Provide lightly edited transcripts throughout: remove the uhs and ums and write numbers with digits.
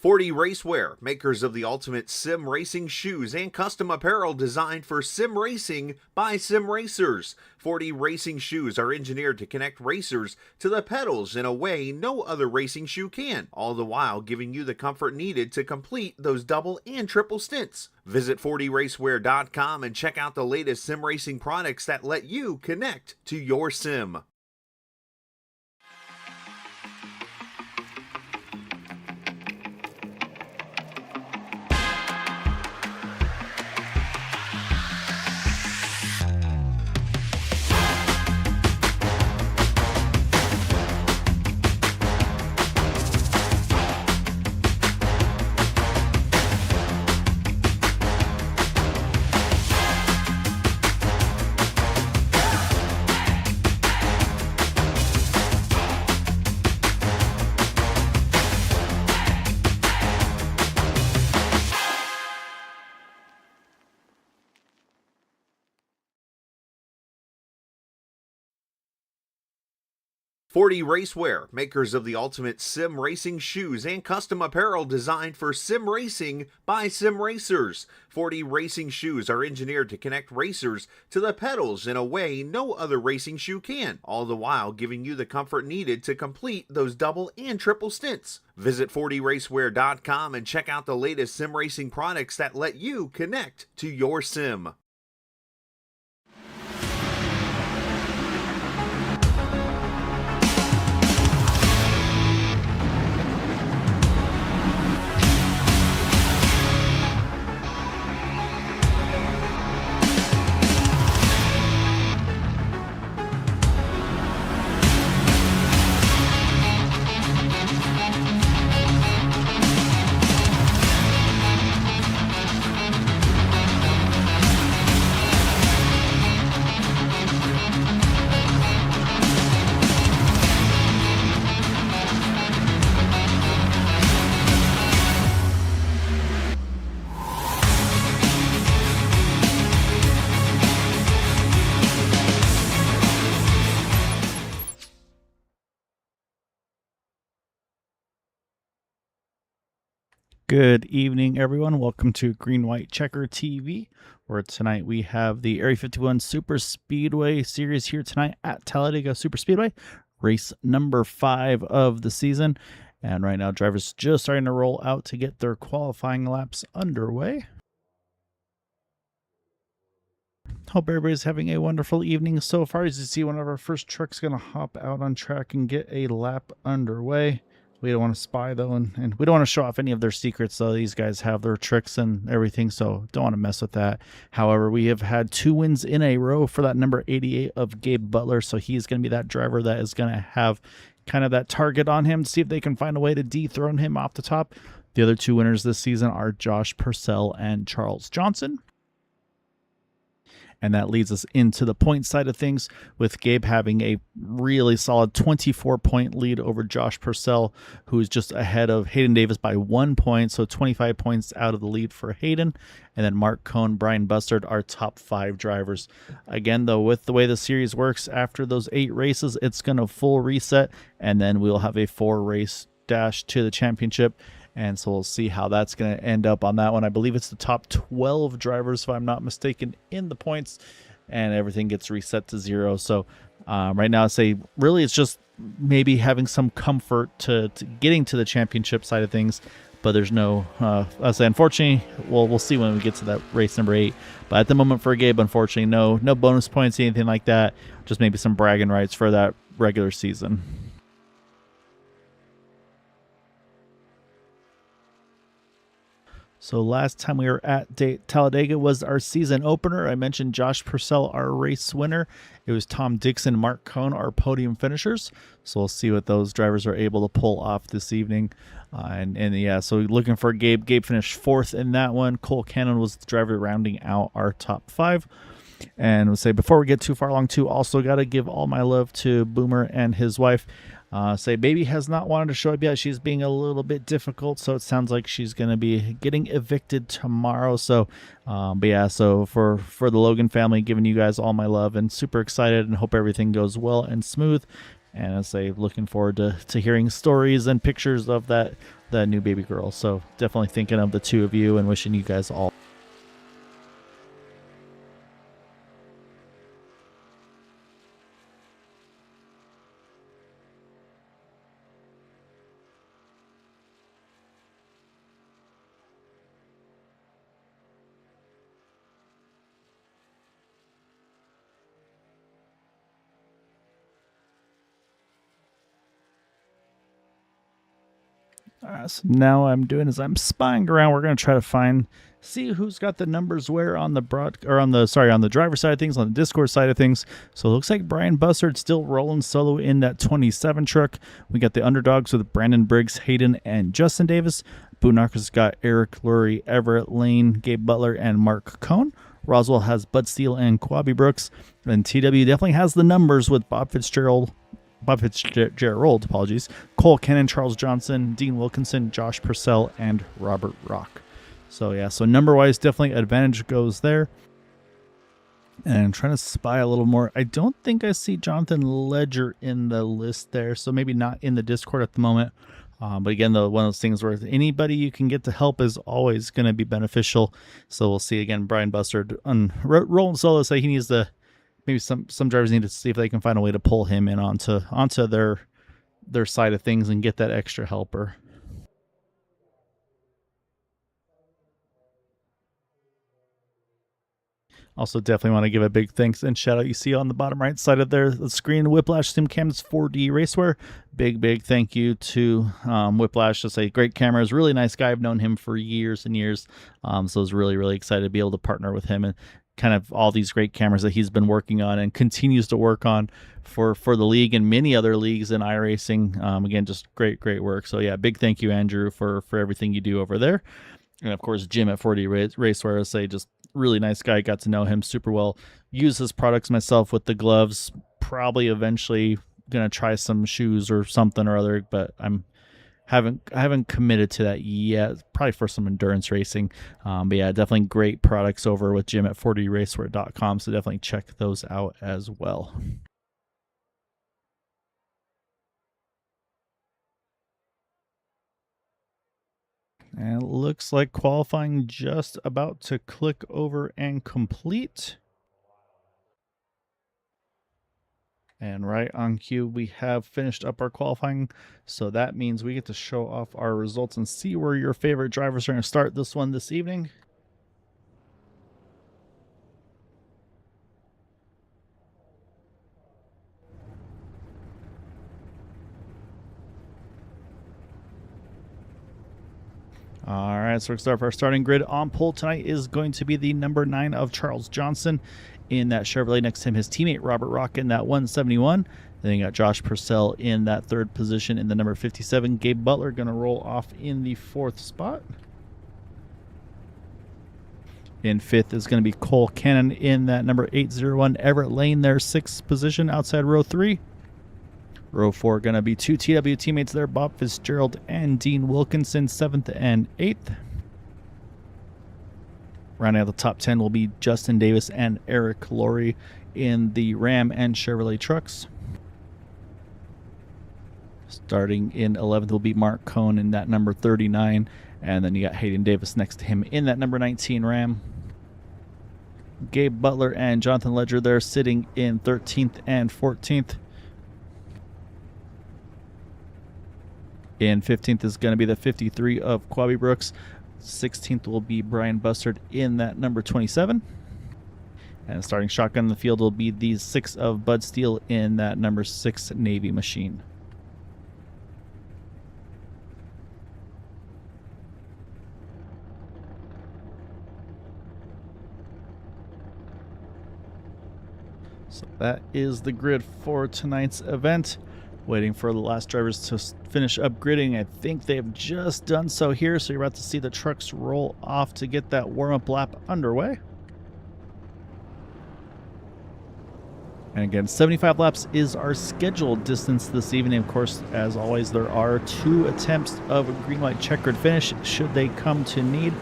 40 Racewear, makers of the ultimate sim racing shoes and custom apparel designed for sim racing by sim racers. 40 racing shoes are engineered to connect racers to the pedals in a way no other racing shoe can, all the while giving you the comfort needed to complete those double and triple stints. Visit 40racewear.com and check out the latest sim racing products that let you connect to your sim. Forty Racewear, makers of the ultimate sim racing shoes and custom apparel designed for sim racing by sim racers. 40 racing shoes are engineered to connect racers to the pedals in a way no other racing shoe can, all the while giving you the comfort needed to complete those double and triple stints. Visit 40racewear.com and check out the latest sim racing products that let you connect to your sim. Good evening, everyone. Welcome to Green White Checker TV, where tonight we have the Area 51 Super Speedway series here tonight at Talladega Superspeedway, race number 5 of the season. And right now, drivers just starting to roll out to get their qualifying laps underway. Hope everybody's having a wonderful evening so far. As you see, one of our first trucks going to hop out on track and get a lap underway. We don't want to spy, though, and we don't want to show off any of their secrets, though. These guys have their tricks and everything, so don't want to mess with that. However, we have had 2 wins in a row for that number 88 of Gabe Butler, so he's going to be that driver that is going to have kind of that target on him to see if they can find a way to dethrone him off the top. The other 2 winners this season are Josh Purcell and Charles Johnson. And that leads us into the point side of things, with Gabe having a really solid 24-point lead over Josh Purcell, who is just ahead of Hayden Davis by 1 point, so 25 points out of the lead for Hayden. And then Mark Cohn, Brian Bustard are top 5 drivers. Again, though, with the way the series works, after those 8 races, it's going to full reset, and then we'll have a 4-race dash to the championship. And so we'll see how that's going to end up on that one. I believe it's the top 12 drivers, if I'm not mistaken, in the points, and everything gets reset to 0. So right now, I say really it's just maybe having some comfort to getting to the championship side of things, but there's no, I say unfortunately, we'll see when we get to that race number 8. But at the moment for Gabe, unfortunately, no bonus points, anything like that. Just maybe some bragging rights for that regular season. So last time we were at Talladega was our season opener. I mentioned Josh Purcell, our race winner. It was Tom Dixon, Mark Cohn, our podium finishers. So we'll see what those drivers are able to pull off this evening. And yeah, so looking for Gabe. Gabe finished 4th in that one. Cole Cannon was the driver rounding out our top 5. And we'll say before we get too far along too, also got to give all my love to Boomer and his wife. Say baby has not wanted to show up yet. She's being a little bit difficult, so it sounds like she's going to be getting evicted tomorrow. So, but yeah, so for the Logan family, giving you guys all my love and super excited and hope everything goes well and smooth. And I say looking forward to hearing stories and pictures of that the new baby girl. So definitely thinking of the two of you and wishing you guys all. So now I'm doing is I'm spying around. We're going to try to see who's got the numbers where on the on the driver side of things, on the Discord side of things. So it looks like Brian Bussard still rolling solo in that 27 truck. We got the underdogs with Brandon Briggs, Hayden, and Justin Davis. Boonarker's got Eric Lurie, Everett Lane, Gabe Butler, and Mark Cohn. Roswell has Bud Steele and Quabi Brooks. And TW definitely has the numbers with Bob Fitzgerald, apologies, Cole Kennan, Charles Johnson, Dean Wilkinson, Josh Purcell, and Robert Rock. So yeah, so number-wise, definitely advantage goes there. And I'm trying to spy a little more. I don't think I see Jonathan Ledger in the list there, so maybe not in the Discord at the moment. But again, one of those things where anybody you can get to help is always going to be beneficial. So we'll see again, Brian Bussard on rolling solo. Say he needs to. Maybe some drivers need to see if they can find a way to pull him in onto their side of things and get that extra helper. Also, definitely want to give a big thanks and shout out. You see on the bottom right side of the screen, Whiplash SimCam's 4D Racewear. Big thank you to Whiplash. Just a great camera. He's a really nice guy. I've known him for years and years. So I was really excited to be able to partner with him and kind of all these great cameras that he's been working on and continues to work on for the league and many other leagues in iRacing. Again, just great work. So yeah, big thank you, Andrew, for everything you do over there. And of course, Jim at 4D Racewear, I say, just really nice guy. Got to know him super well. Use his products myself with the gloves. Probably eventually gonna try some shoes or something or other, but I haven't committed to that yet. Probably for some endurance racing. But yeah, definitely great products over with Jim at 4dracewear.com. So definitely check those out as well. And it looks like qualifying just about to click over and complete. And right on cue, we have finished up our qualifying. So that means we get to show off our results and see where your favorite drivers are going to start this one this evening. All right, so we're going to start our starting grid. On pole tonight is going to be the number 9 of Charles Johnson. In that Chevrolet, next to him, his teammate Robert Rock in that 171. Then you got Josh Purcell in that 3rd position in the number 57. Gabe Butler going to roll off in the 4th spot. In 5th is going to be Cole Kennan in that number 801. Everett Lane, their 6th position outside row 3. Row 4 going to be 2 TW teammates there, Bob Fitzgerald and Dean Wilkinson, 7th and 8th. Rounding out the top 10 will be Justin Davis and Eric Lurie in the Ram and Chevrolet trucks. Starting in 11th will be Mark Cohn in that number 39. And then you got Hayden Davis next to him in that number 19 Ram. Gabe Butler and Jonathan Ledger there sitting in 13th and 14th. In 15th is going to be the 53 of Quabi Brooks. 16th will be Brian Bussard in that number 27. And starting shotgun in the field will be the 6 of Bud Steele in that number 6 Navy machine. So that is the grid for tonight's event. Waiting for the last drivers to finish upgrading. I think they've just done so here, so you're about to see the trucks roll off to get that warm-up lap underway. And again, 75 laps is our scheduled distance this evening. Of course, as always, there are 2 attempts of a green light checkered finish should they come to need,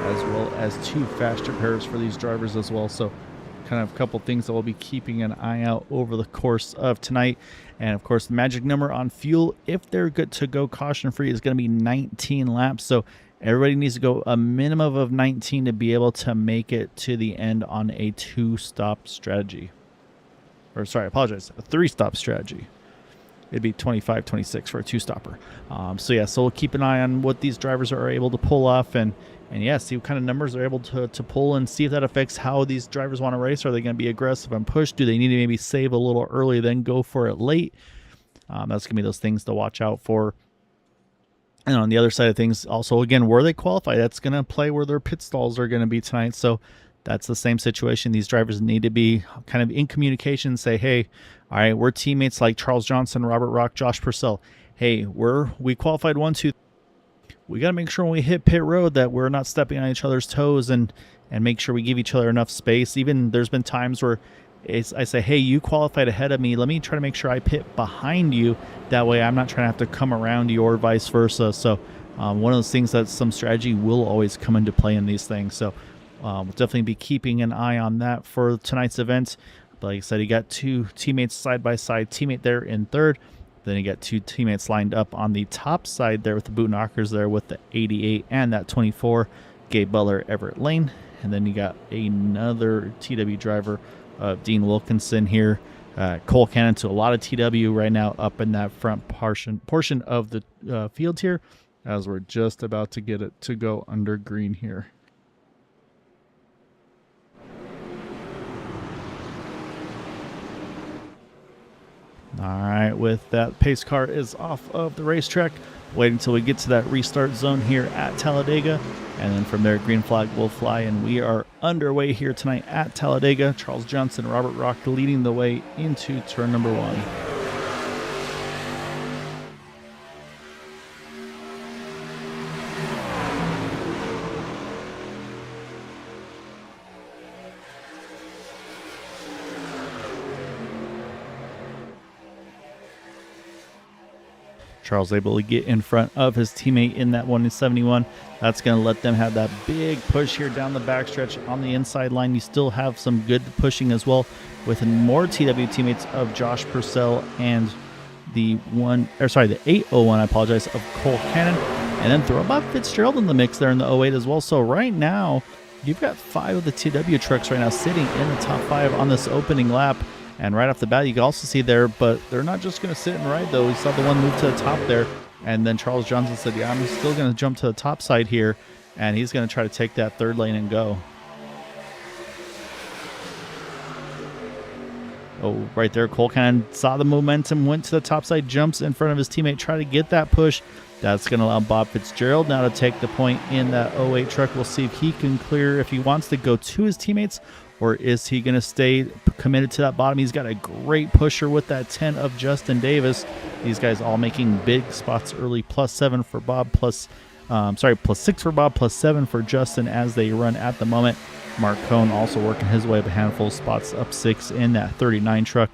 as well as 2 faster pairs for these drivers as well. So kind of a couple things that we'll be keeping an eye out over the course of tonight. And of course, the magic number on fuel, if they're good to go caution free, is going to be 19 laps. So everybody needs to go a minimum of 19 to be able to make it to the end on a 2-stop strategy. Or sorry, I apologize, a 3-stop strategy. It'd be 25, 26 for a 2-stopper. So we'll keep an eye on what these drivers are able to pull off, and yeah, see what kind of numbers they're able to pull, and see if that affects how these drivers want to race. Are they going to be aggressive and push? Do they need to maybe save a little early, then go for it late? That's going to be those things to watch out for. And on the other side of things, also, again, where they qualify, that's going to play where their pit stalls are going to be tonight. So that's the same situation. These drivers need to be kind of in communication, say, hey, all right, we're teammates like Charles Johnson, Robert Rock, Josh Purcell. Hey, we qualified 1, 2. We got to make sure when we hit pit road that we're not stepping on each other's toes, and make sure we give each other enough space. Even there's been times where I say, hey, you qualified ahead of me. Let me try to make sure I pit behind you. That way I'm not trying to have to come around you or vice versa. So one of those things that some strategy will always come into play in these things. So we'll definitely be keeping an eye on that for tonight's event. But like I said, you got 2 teammates side by side, teammate there in third. Then you got 2 teammates lined up on the top side there with the boot knockers there with the 88 and that 24, Gabe Butler, Everett Lane. And then you got another TW driver, Dean Wilkinson here. Cole Cannon to a lot of TW right now up in that front portion of the field here, as we're just about to get it to go under green here. All right, with that, pace car is off of the racetrack. Wait until we get to that restart zone here at Talladega. And then from there, green flag will fly, and we are underway here tonight at Talladega. Charles Johnson, Robert Rock leading the way into turn number 1. Charles able to get in front of his teammate in that 171. That's going to let them have that big push here down the backstretch on the inside line. You still have some good pushing as well with more TW teammates of Josh Purcell and the 801, I apologize, of Cole Cannon. And then throw Bob Fitzgerald in the mix there in the 08 as well. So right now, you've got 5 of the TW trucks right now sitting in the top 5 on this opening lap. And right off the bat, you can also see there, but they're not just going to sit and ride, though. We saw the one move to the top there, and then Charles Johnson said, yeah, I'm still going to jump to the top side here, and he's going to try to take that third lane and go. Oh, right there, Cole Cannon saw the momentum, went to the top side, jumps in front of his teammate, try to get that push. That's going to allow Bob Fitzgerald now to take the point in that 08 truck. We'll see if he can clear, if he wants to go to his teammates, or is he going to stay committed to that bottom? He's got a great pusher with that 10 of Justin Davis. These guys all making big spots early. +7 for Bob, +6 for Bob, +7 for Justin as they run at the moment. Mark Cohn also working his way up a handful of spots, up 6 in that 39 truck.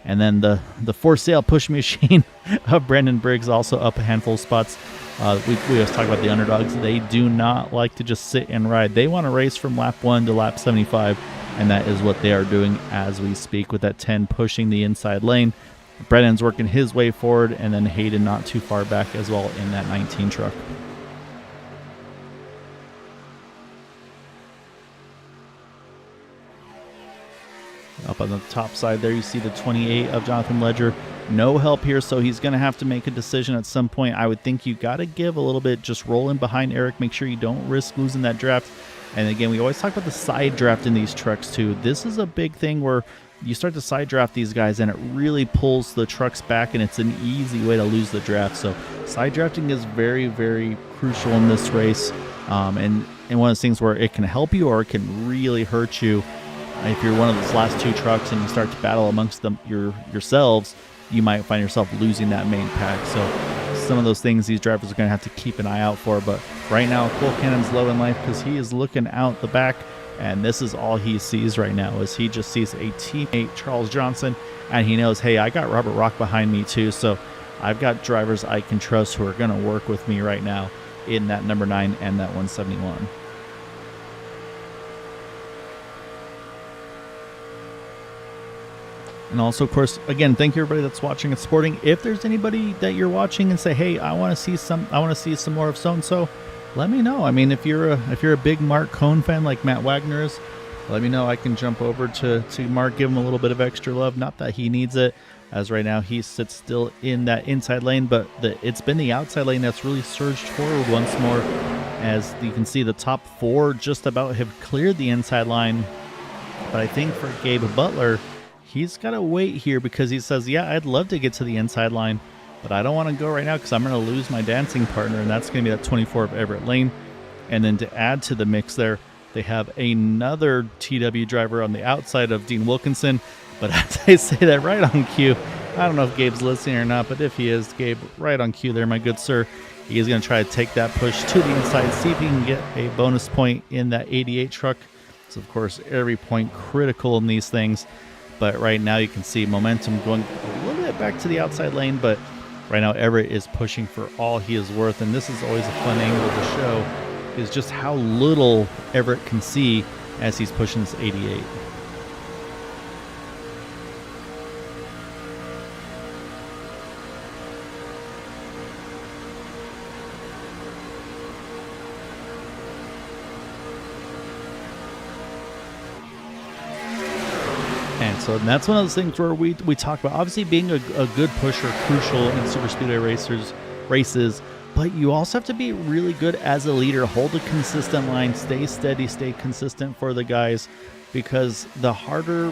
And then the for sale push machine of Brandon Briggs also up a handful of spots. We always talk about the underdogs. They do not like to just sit and ride. They want to race from lap 1 to lap 75. And that is what they are doing as we speak with that 10 pushing the inside lane. Brennan's working his way forward, and then Hayden not too far back as well in that 19 truck. Up on the top side there, you see the 28 of Jonathan Ledger. No help here, so he's going to have to make a decision at some point. I would think you got to give a little bit, just roll in behind Eric, make sure you don't risk losing that draft. And again, we always talk about the side draft in these trucks too. This is a big thing where you start to side draft these guys and it really pulls the trucks back, and it's an easy way to lose the draft. So side drafting is very, very crucial in this race. And one of those things where it can help you or it can really hurt you. If you're one of those last 2 trucks and you start to battle amongst them yourselves, you might find yourself losing that main pack. So some of those things these drivers are going to have to keep an eye out for. But right now, Cole Cannon's low in life because he is looking out the back, and this is all he sees right now is he just sees a teammate, Charles Johnson, and he knows, hey, I got Robert Rock behind me too, so I've got drivers I can trust who are going to work with me right now in that number 9 and that 171. And also, of course, again, thank you everybody that's watching and supporting. If there's anybody that you're watching and say, hey, I want to see some more of so and so, let me know. I mean, if you're a big Mark Cohn fan like Matt Wagner is, let me know. I can jump over to Mark, give him a little bit of extra love. Not that he needs it, as right now he sits still in that inside lane, but it's been the outside lane that's really surged forward once more. As you can see, the top 4 just about have cleared the inside line. But I think for Gabe Butler, he's got to wait here because he says, yeah, I'd love to get to the inside line, but I don't want to go right now because I'm going to lose my dancing partner, and that's going to be that 24 of Everett Lane. And then to add to the mix there, they have another TW driver on the outside of Dean Wilkinson. But as I say that, right on cue, I don't know if Gabe's listening or not, but if he is, Gabe, right on cue there, my good sir. He is going to try to take that push to the inside, see if he can get a bonus point in that 88 truck. So, of course, every point critical in these things. But right now you can see momentum going a little bit back to the outside lane, but right now Everett is pushing for all he is worth. And this is always a fun angle to show, is just how little Everett can see as he's pushing this 88. And that's one of those things where we talk about obviously being a good pusher, crucial in super speedway races, but you also have to be really good as a leader, hold a consistent line, stay steady, stay consistent for the guys, because the harder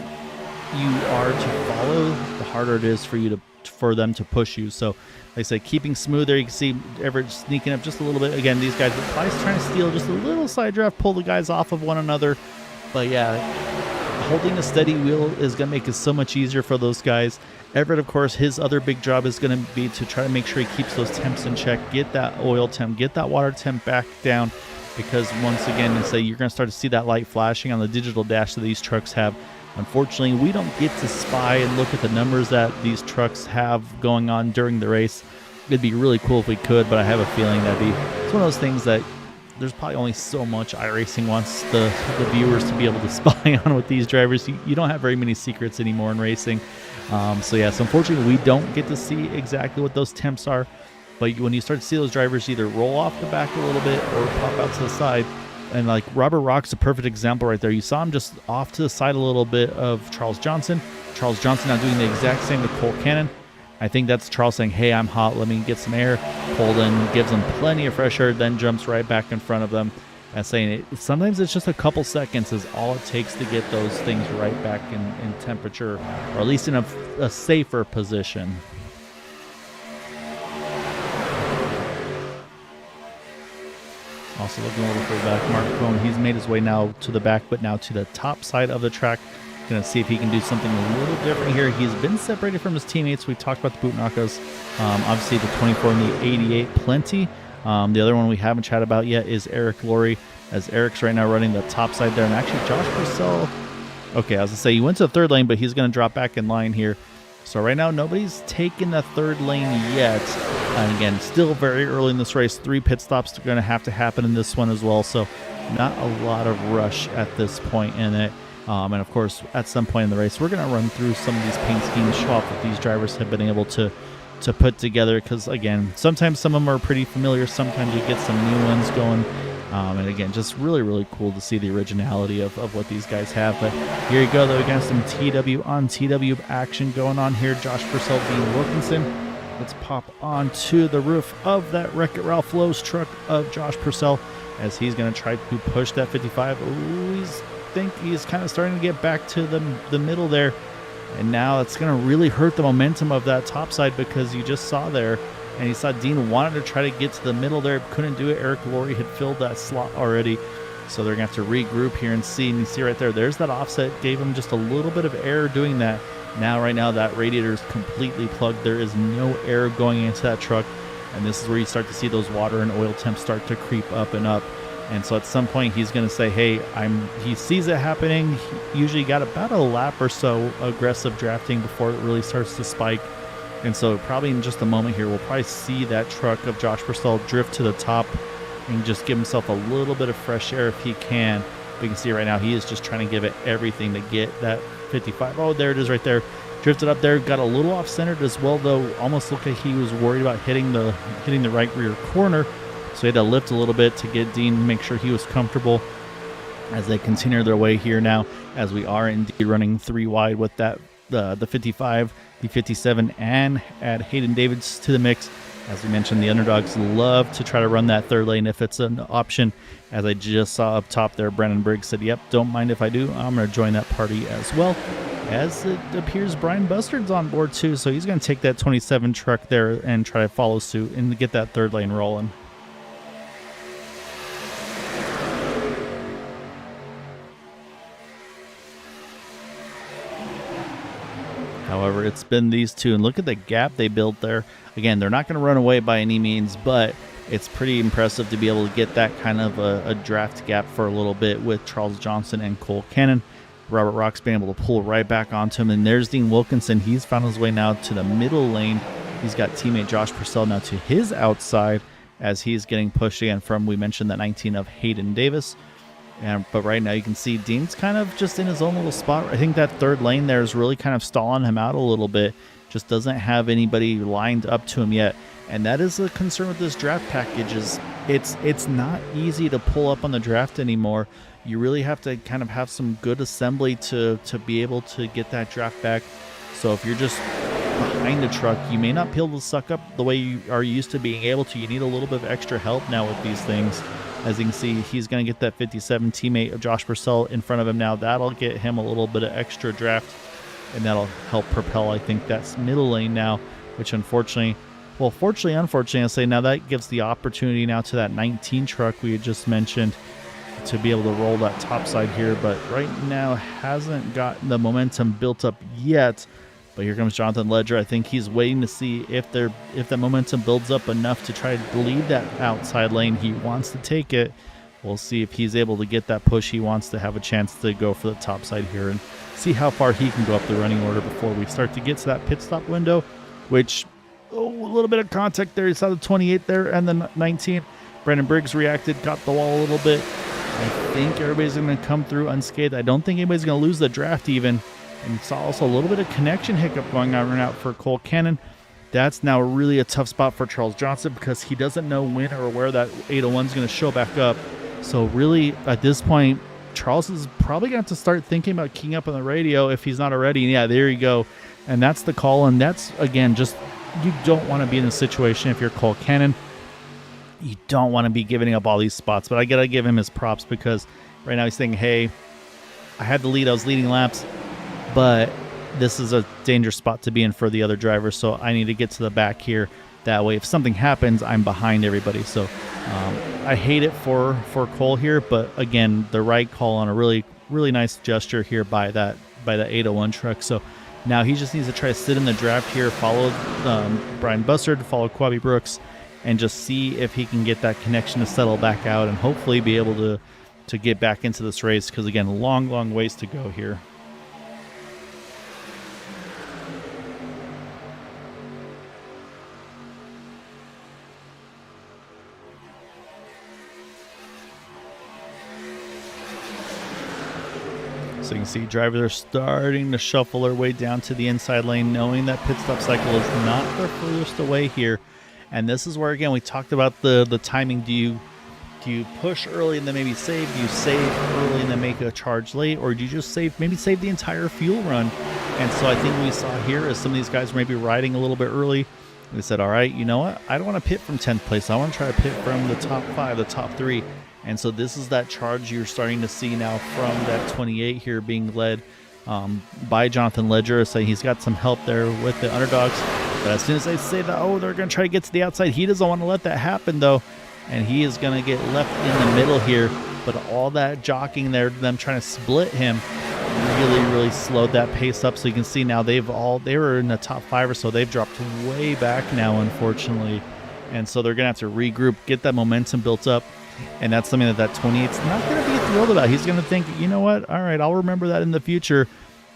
you are to follow, the harder it is for them to push you. So like I say, keeping smooth there, you can see Everett sneaking up just a little bit. Again, these guys are probably trying to steal just a little side draft, pull the guys off of one another. But yeah, holding a steady wheel is going to make it so much easier for those guys. Everett, of course, his other big job is going to be to try to make sure he keeps those temps in check, get that oil temp, get that water temp back down, because once again, you're going to start to see that light flashing on the digital dash that these trucks have. Unfortunately, we don't get to spy and look at the numbers that these trucks have going on during the race. It'd be really cool if we could, but I have a feeling it's one of those things that there's probably only so much iRacing wants the viewers to be able to spy on with these drivers. You don't have very many secrets anymore in racing. So unfortunately, we don't get to see exactly what those temps are. But when you start to see those drivers either roll off the back a little bit or pop out to the side, and like Robert Rock's a perfect example right there. You saw him just off to the side a little bit of Charles Johnson. Charles Johnson now doing the exact same to Cole Cannon. I think that's Charles saying, hey, I'm hot, let me get some air. Holden gives them plenty of fresh air, then jumps right back in front of them. And saying sometimes it's just a couple seconds is all it takes to get those things right back in temperature, or at least in a safer position. Also looking a little further back, Mark Cohn, he's made his way now to the back, but now to the top side of the track. Going to see if he can do something a little different here. He's been separated from his teammates. We talked about the Bootnakas. Obviously, the 24 and the 88, plenty. The other one we haven't chatted about yet is Eric Laurie, as Eric's right now running the top side there. And actually, Josh Purcell, okay, I was going to say he went to the third lane, but he's going to drop back in line here. So right now, nobody's taken the third lane yet. And again, still very early in this race. 3 pit stops are going to have to happen in this one as well. So not a lot of rush at this point in it. And of course, at some point in the race, we're going to run through some of these paint schemes, show off what these drivers have been able to put together. Because again, sometimes some of them are pretty familiar. Sometimes you get some new ones going. And again, just really, really cool to see the originality of what these guys have. But here you go, though. We got some TW on TW action going on here. Josh Purcell, Dean Wilkinson. Let's pop onto the roof of that Wreck-It Ralph Lowe's truck of Josh Purcell as he's going to try to push that 55. Ooh, he's kind of starting to get back to the middle there. And now it's going to really hurt the momentum of that top side, because you just saw there, and you saw Dean wanted to try to get to the middle there, couldn't do it. Eric Laurie had filled that slot already. So they're going to have to regroup here and see. And you see right there's that offset, gave him just a little bit of air doing that. Now, right now, that radiator is completely plugged. There is no air going into that truck. And this is where you start to see those water and oil temps start to creep up and up. And so at some point, he's going to say, hey, he sees it happening. He usually got about a lap or so aggressive drafting before it really starts to spike. And so probably in just a moment here, we'll probably see that truck of Josh Purcell drift to the top and just give himself a little bit of fresh air if he can. But you can see right now, he is just trying to give it everything to get that 55. Oh, there it is right there. Drifted up there, got a little off-centered as well, though. Almost looked like he was worried about hitting the right rear corner. So he had to lift a little bit to get Dean, make sure he was comfortable as they continue their way here now, as we are indeed running 3 wide with that the 55, the 57, and add Hayden Davids to the mix. As we mentioned, the underdogs love to try to run that third lane if it's an option. As I just saw up top there, Brandon Briggs said, yep, don't mind if I do. I'm going to join that party as well. As it appears, Brian Bustard's on board too, so he's going to take that 27 truck there and try to follow suit and get that third lane rolling. However, it's been these two, and look at the gap they built there. Again, they're not going to run away by any means, but it's pretty impressive to be able to get that kind of a draft gap for a little bit with Charles Johnson and Cole Cannon. Robert Rock's been able to pull right back onto him, and there's Dean Wilkinson. He's found his way now to the middle lane. He's got teammate Josh Purcell now to his outside as he's getting pushed again from, we mentioned, that 19 of Hayden Davis. But right now you can see Dean's kind of just in his own little spot. I think that third lane there is really kind of stalling him out a little bit. Just doesn't have anybody lined up to him yet. And that is a concern with this draft package, is it's not easy to pull up on the draft anymore. You really have to kind of have some good assembly to be able to get that draft back. So if you're just behind a truck, you may not be able to suck up the way you are used to being able to. You need a little bit of extra help now with these things. As you can see, he's going to get that 57 teammate of Josh Purcell in front of him now. That'll get him a little bit of extra draft, and that'll help propel, I think, that middle lane now, which unfortunately, I'll say now that gives the opportunity now to that 19 truck we had just mentioned to be able to roll that top side here, but right now hasn't gotten the momentum built up yet. But here comes Jonathan Ledger. I think he's waiting to see if that momentum builds up enough to try to lead that outside lane. He wants to take it. We'll see if he's able to get that push. He wants to have a chance to go for the top side here and see how far he can go up the running order before we start to get to that pit stop window, which, a little bit of contact there. He saw the 28 there and the 19. Brandon Briggs reacted, got the wall a little bit. I think everybody's going to come through unscathed. I don't think anybody's going to lose the draft even. And saw also a little bit of connection hiccup going on right out for Cole Cannon. That's now really a tough spot for Charles Johnson because he doesn't know when or where that 801 is going to show back up. So really, at this point, Charles is probably going to have to start thinking about keying up on the radio if he's not already. Yeah, there you go. And that's the call. And that's, again, just you don't want to be in a situation if you're Cole Cannon. You don't want to be giving up all these spots. But I got to give him his props because right now he's thinking, hey, I had the lead. I was leading laps. But this is a dangerous spot to be in for the other drivers, so I need to get to the back here. That way, if something happens, I'm behind everybody. So I hate it for Cole here, but again, the right call on a really, really nice gesture here by that 801 truck. So now he just needs to try to sit in the draft here, follow Brian Bustard, follow Quabi Brooks, and just see if he can get that connection to settle back out and hopefully be able to get back into this race because, again, long ways to go here. So you can see drivers are starting to shuffle their way down to the inside lane, knowing that pit stop cycle is not their furthest away here. And this is where, again, we talked about the timing. Do you push early and then maybe save? Do you save early and then make a charge late? Or do you just maybe save the entire fuel run? And so I think we saw here as some of these guys were maybe riding a little bit early, they said, all right, you know what? I don't want to pit from 10th place. I want to try to pit from the top 5, the top 3. And so this is that charge you're starting to see now from that 28 here being led by Jonathan Ledger. So he's got some help there with the underdogs. But as soon as they say that, they're going to try to get to the outside, he doesn't want to let that happen, though. And he is going to get left in the middle here. But all that jockeying there, them trying to split him, really slowed that pace up. So you can see now they were in the top 5 or so. They've dropped way back now, unfortunately. And so they're going to have to regroup, get that momentum built up. And that's something that 28's not going to be thrilled about. He's going to think, you know what? All right, I'll remember that in the future.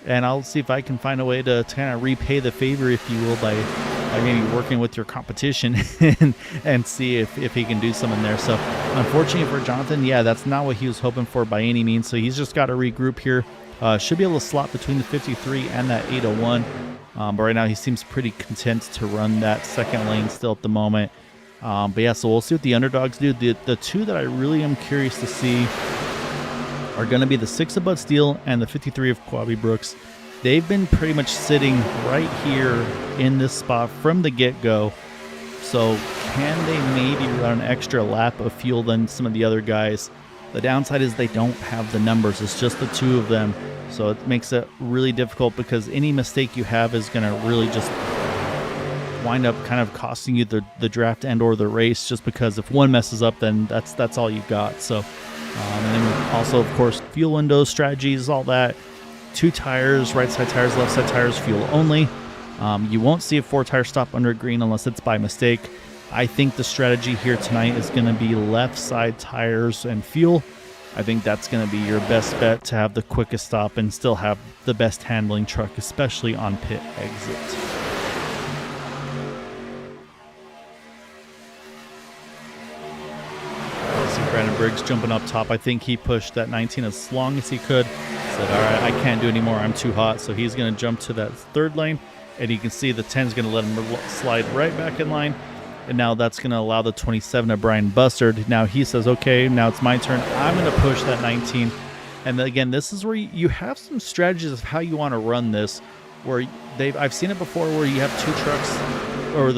And I'll see if I can find a way to kind of repay the favor, if you will, by maybe working with your competition and see if he can do something there. So unfortunately for Jonathan, that's not what he was hoping for by any means. So he's just got to regroup here, Should be able to slot between the 53 and that 801. But right now he seems pretty content to run that second lane still at the moment. But yeah, so we'll see what the underdogs do. The two that I really am curious to see are going to be the 6 of Bud Steele and the 53 of Quabi Brooks. They've been pretty much sitting right here in this spot from the get-go. So can they maybe run an extra lap of fuel than some of the other guys? The downside is they don't have the numbers. It's just the two of them. So it makes it really difficult because any mistake you have is going to really just wind up kind of costing you the draft and or the race, just because if one messes up, then that's all you got. So and then also, of course, fuel windows, strategies, all that. 2 tires, right side tires, left side tires, fuel only. You won't see a 4-tire stop under green unless it's by mistake. I think the strategy here tonight is going to be left side tires and fuel. I think that's going to be your best bet to have the quickest stop and still have the best handling truck, especially on pit exit. Brandon Briggs jumping up top. I think he pushed that 19 as long as he could. Said, all right, I can't do anymore. I'm too hot. So he's going to jump to that 3rd lane. And you can see the 10 is going to let him slide right back in line. And now that's going to allow the 27 of Brian Bustard. Now he says, okay, now it's my turn. I'm going to push that 19. And then again, this is where you have some strategies of how you want to run this. Where I've seen it before where you have 2 trucks or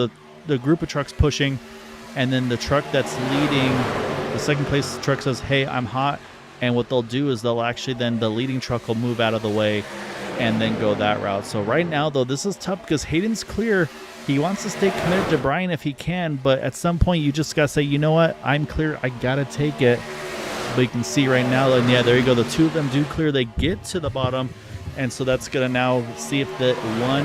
the group of trucks pushing. And then the truck that's leading, the second place truck says, hey, I'm hot. And what they'll do is they'll actually then the leading truck will move out of the way and then go that route. So right now, though, this is tough because Hayden's clear. He wants to stay committed to Brian if he can. But at some point, you just got to say, you know what? I'm clear. I got to take it. But you can see right now, and yeah, there you go. The 2 of them do clear. They get to the bottom. And so that's going to now see if the 1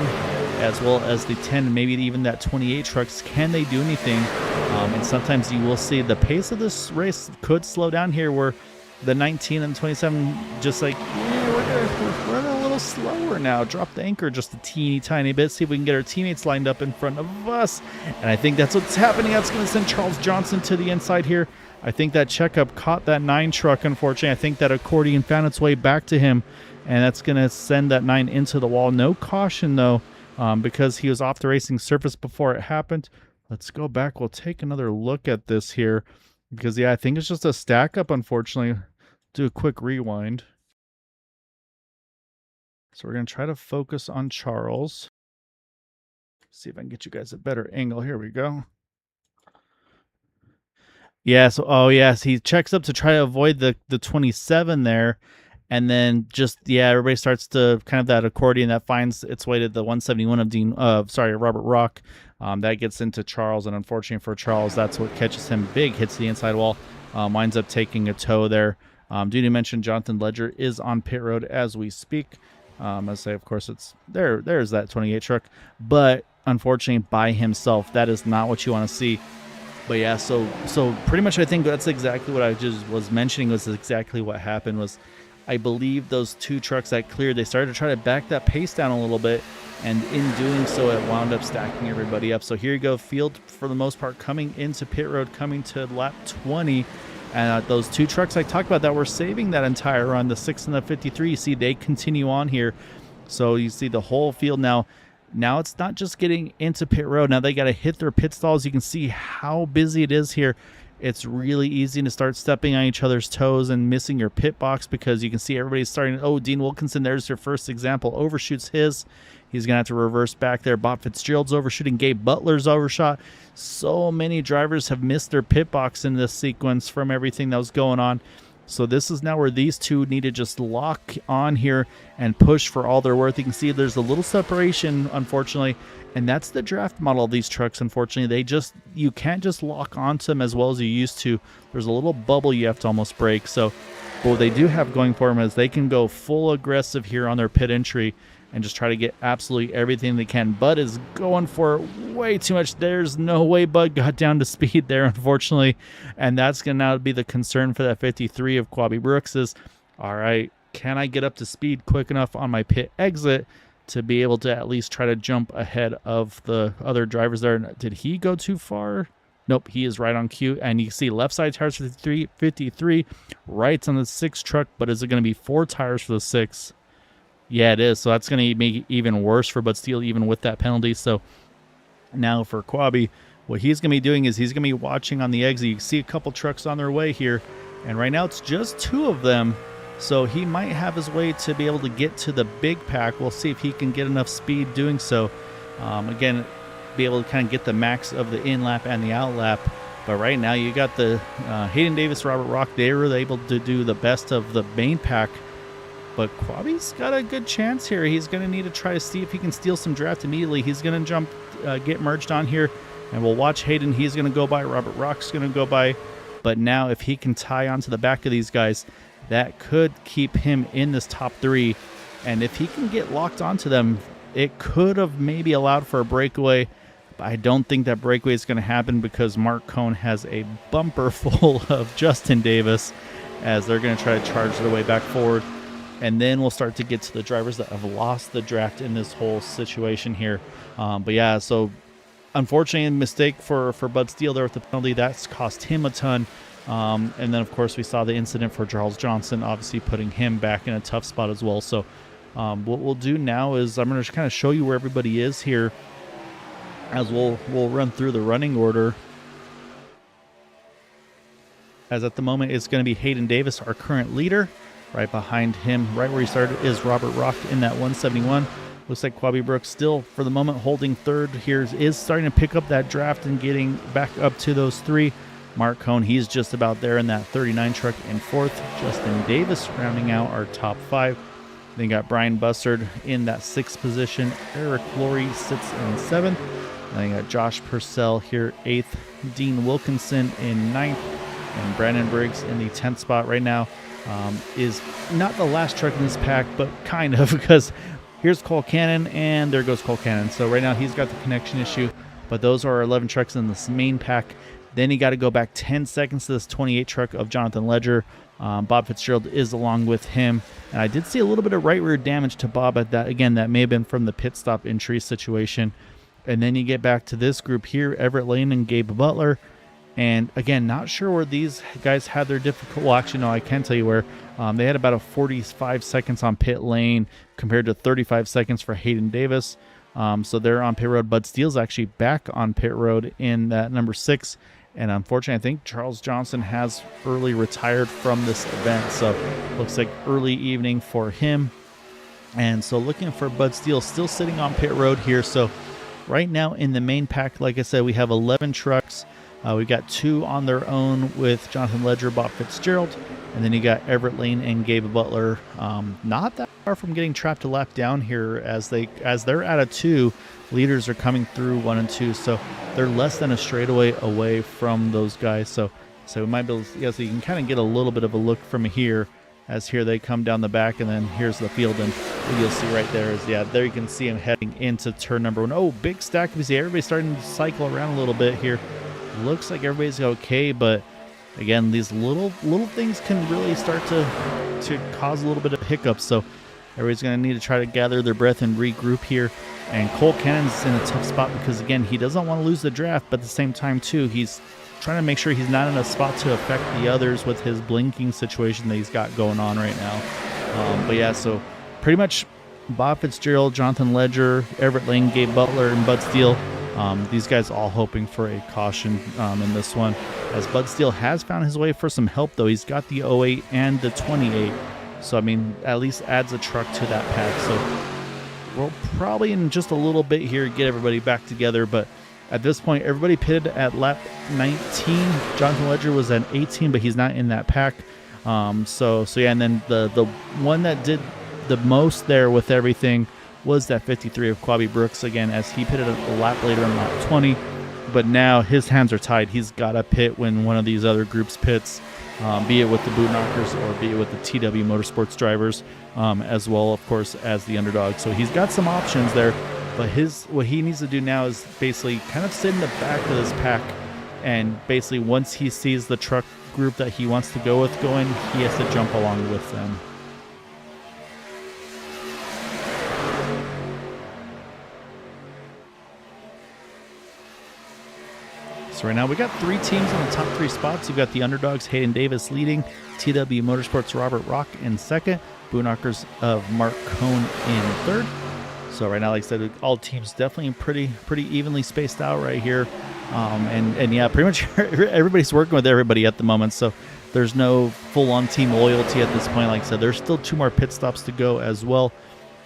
as well as the 10, maybe even that 28 trucks, can they do anything? And sometimes you will see the pace of this race could slow down here where the 19 and 27 just like, yeah, we're running a little slower now. Drop the anchor just a teeny tiny bit. See if we can get our teammates lined up in front of us. And I think that's what's happening. That's going to send Charles Johnson to the inside here. I think that checkup caught that 9 truck, unfortunately. I think that accordion found its way back to him. And that's going to send that 9 into the wall. No caution, though, because he was off the racing surface before it happened. Let's go back. We'll take another look at this here. Because, yeah, I think it's just a stack up, unfortunately. Do a quick rewind. So we're going to try to focus on Charles. See if I can get you guys a better angle. Here we go. Yeah, so, oh, yes, he checks up to try to avoid the 27 there. And then just, yeah, everybody starts to kind of that accordion that finds its way to the 171 of Robert Rock. That gets into Charles, and unfortunately for Charles, that's what catches him big, hits the inside wall, winds up taking a tow there. Do you mention Jonathan Ledger is on pit road as we speak? I say, of course, it's there's that 28 truck, but unfortunately by himself, that is not what you want to see. But yeah, so pretty much I think that's exactly what I just was mentioning was exactly what happened was I believe those 2 trucks that cleared, they started to try to back that pace down a little bit, and in doing so, it wound up stacking everybody up. So here you go, field for the most part coming into pit road, coming to lap 20. And those 2 trucks I talked about that were saving that entire run, the 6 and the 53, you see they continue on here. So you see the whole field now. Now it's not just getting into pit road. Now they got to hit their pit stalls. You can see how busy it is here. It's really easy to start stepping on each other's toes and missing your pit box because you can see everybody's starting. Oh, Dean Wilkinson, there's your first example. Overshoots his. He's going to have to reverse back there. Bob Fitzgerald's overshooting. Gabe Butler's overshot. So many drivers have missed their pit box in this sequence from everything that was going on. So this is now where these 2 need to just lock on here and push for all they're worth. You can see there's a little separation, unfortunately, and that's the draft model of these trucks, unfortunately. You can't just lock onto them as well as you used to. There's a little bubble you have to almost break. So what they do have going for them is they can go full aggressive here on their pit entry and just try to get absolutely everything they can. Bud is going for way too much. There's no way Bud got down to speed there, unfortunately. And that's going to now be the concern for that 53 of Quabi Brooks is, all right, can I get up to speed quick enough on my pit exit to be able to at least try to jump ahead of the other drivers there? Did he go too far? Nope, he is right on cue. And you can see left side tires for the 53, right on the 6 truck, but is it going to be 4 tires for the 6? Yeah, it is. So that's going to make it even worse for Bud Steele, even with that penalty. So now for Quabi, what he's going to be doing is he's going to be watching on the exit. You see a couple trucks on their way here, and right now it's just 2 of them. So he might have his way to be able to get to the big pack. We'll see if he can get enough speed doing so. Again, be able to kind of get the max of the in lap and the out lap. But right now you got the Hayden Davis, Robert Rock. They were able to do the best of the main pack. But Quabi's got a good chance here. He's going to need to try to see if he can steal some draft immediately. He's going to get merged on here, and we'll watch Hayden. He's going to go by. Robert Rock's going to go by. But now if he can tie onto the back of these guys, that could keep him in this top 3. And if he can get locked onto them, it could have maybe allowed for a breakaway. But I don't think that breakaway is going to happen because Mark Cohn has a bumper full of Justin Davis as they're going to try to charge their way back forward. And then we'll start to get to the drivers that have lost the draft in this whole situation here. But yeah, so unfortunately, a mistake for Bud Steele there with the penalty. That's cost him a ton. And then, of course, we saw the incident for Charles Johnson, obviously putting him back in a tough spot as well. So what we'll do now is I'm going to kind of show you where everybody is here as we'll run through the running order. As at the moment, it's going to be Hayden Davis, our current leader. Right behind him, right where he started, is Robert Rock in that 171. Looks like Quabi Brooks still, for the moment, holding third here, is starting to pick up that draft and getting back up to those 3. Mark Cohn, he's just about there in that 39 truck in 4th. Justin Davis rounding out our top 5. Then you got Brian Bussard in that 6th position. Eric Laurie sits in 7th. Then you got Josh Purcell here 8th. Dean Wilkinson in 9th. And Brandon Briggs in the 10th spot right now. Is not the last truck in this pack, but kind of, because here's Cole Cannon, and there goes Cole Cannon. So right now he's got the connection issue, but those are 11 trucks in this main pack. Then you got to go back 10 seconds to this 28 truck of Jonathan Ledger. Bob Fitzgerald is along with him. And I did see a little bit of right rear damage to Bob at that. Again, that may have been from the pit stop entry situation. And then you get back to this group here, Everett Lane and Gabe Butler. And again, not sure where these guys had their difficult. Well, actually, no, I can tell you where. They had about a 45 seconds on pit lane compared to 35 seconds for Hayden Davis. So they're on pit road. Bud Steele's actually back on pit road in that number 6. And unfortunately, I think Charles Johnson has early retired from this event. So looks like early evening for him. And so looking for Bud Steele still sitting on pit road here. So right now in the main pack, like I said, we have 11 trucks. We got 2 on their own with Jonathan Ledger, Bob Fitzgerald, and then you got Everett Lane and Gabe Butler. Not that far from getting trapped a lap down here as they're at a 2. Leaders are coming through 1 and 2, so they're less than a straightaway away from those guys. So we might be able to, so you can kind of get a little bit of a look from here as here they come down the back, and then here's the field, and what you'll see right there is, yeah, there you can see him heading into turn number 1. Oh, big stack. We see everybody starting to cycle around a little bit here. Looks like everybody's okay, but again, these little things can really start to cause a little bit of hiccups. So everybody's going to need to try to gather their breath and regroup here. And Cole Cannon's in a tough spot because, again, he doesn't want to lose the draft, but at the same time, too, he's trying to make sure he's not in a spot to affect the others with his blinking situation that he's got going on right now. But yeah, so pretty much Bob Fitzgerald, Jonathan Ledger, Everett Lane, Gabe Butler, and Bud Steele. These guys all hoping for a caution in this one. As Bud Steele has found his way for some help, though. He's got the 08 and the 28. So, I mean, at least adds a truck to that pack. So we'll probably in just a little bit here get everybody back together. But at this point, everybody pitted at lap 19. Jonathan Ledger was at 18, but he's not in that pack. So yeah, and then the one that did the most there with everything was that 53 of Quabi Brooks, again, as he pitted a lap later on lap 20. But now his hands are tied. He's got to pit when one of these other groups pits, be it with the boot knockers or be it with the TW Motorsports drivers, as well, of course, as the underdog. So he's got some options there. But what he needs to do now is basically kind of sit in the back of this pack, and basically once he sees the truck group that he wants to go with going, he has to jump along with them. So right now we got 3 teams in the top 3 spots. You've got the underdogs, Hayden Davis leading, TW Motorsports Robert Rock in second, Boondockers of Mark Cohn in third. So right now, like I said, all teams definitely pretty evenly spaced out right here. And yeah, pretty much everybody's working with everybody at the moment. So there's no full-on team loyalty at this point. Like I said, there's still 2 more pit stops to go as well.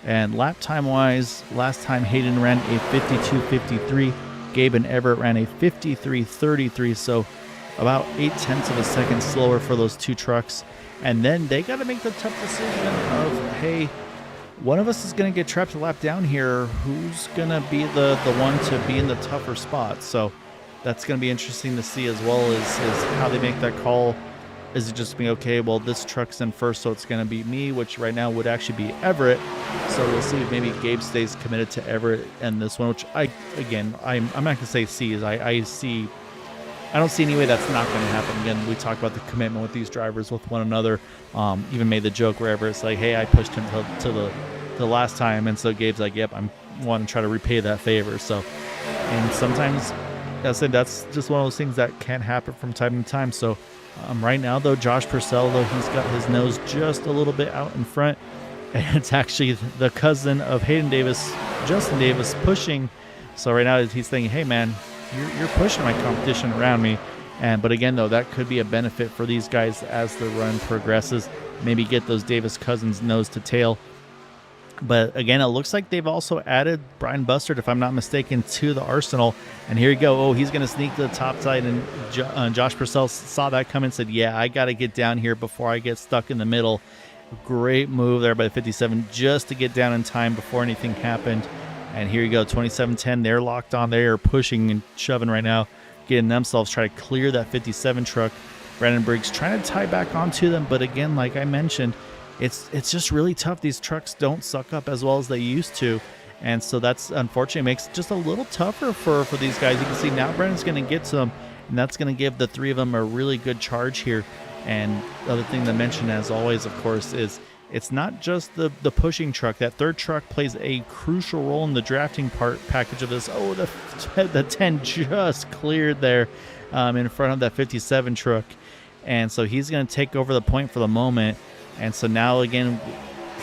And lap time-wise, last time Hayden ran a 52.53. Gabe and Everett ran a 53.33, so about 0.8 of a second slower for those 2 trucks. And then they got to make the tough decision of, hey, one of us is going to get trapped a lap down here. Who's going to be the one to be in the tougher spot? So that's going to be interesting to see, as well as how they make that call. Is it just being, okay, well, this truck's in first, so it's going to be me, which right now would actually be Everett. So we'll see if maybe Gabe stays committed to Everett in this one, which I'm not going to say C, is I don't see any way that's not going to happen. Again, we talk about the commitment with these drivers with one another. Even made the joke where Everett's like, hey, I pushed him to the last time, and so Gabe's like, yep, I'm wanting to try to repay that favor. So, and sometimes I said that's just one of those things that can happen from time to time. So right now, though, Josh Purcell, though, he's got his nose just a little bit out in front. And it's actually the cousin of Hayden Davis, Justin Davis, pushing. So right now he's thinking, hey, man, you're pushing my competition around me. But again, though, that could be a benefit for these guys as the run progresses. Maybe get those Davis cousins nose to tail. But again, it looks like they've also added Brian Bustard, if I'm not mistaken, to the arsenal. And here you go. Oh, he's going to sneak to the top side. And Josh Purcell saw that come and said, yeah, I got to get down here before I get stuck in the middle. Great move there by 57 just to get down in time before anything happened. And here you go, 27-10. They're locked on. They are pushing and shoving right now, getting themselves try to clear that 57 truck. Brandon Briggs trying to tie back onto them. But again, like I mentioned, it's just really tough. These trucks don't suck up as well as they used to. And so that's unfortunately makes it just a little tougher for these guys. You can see now Brandon's going to get to them, and that's going to give the 3 of them a really good charge here. And the other thing to mention, as always, of course, is it's not just the pushing truck. That third truck plays a crucial role in the drafting package of this. Oh, the 10 just cleared there in front of that 57 truck. And so he's going to take over the point for the moment. And so now, again,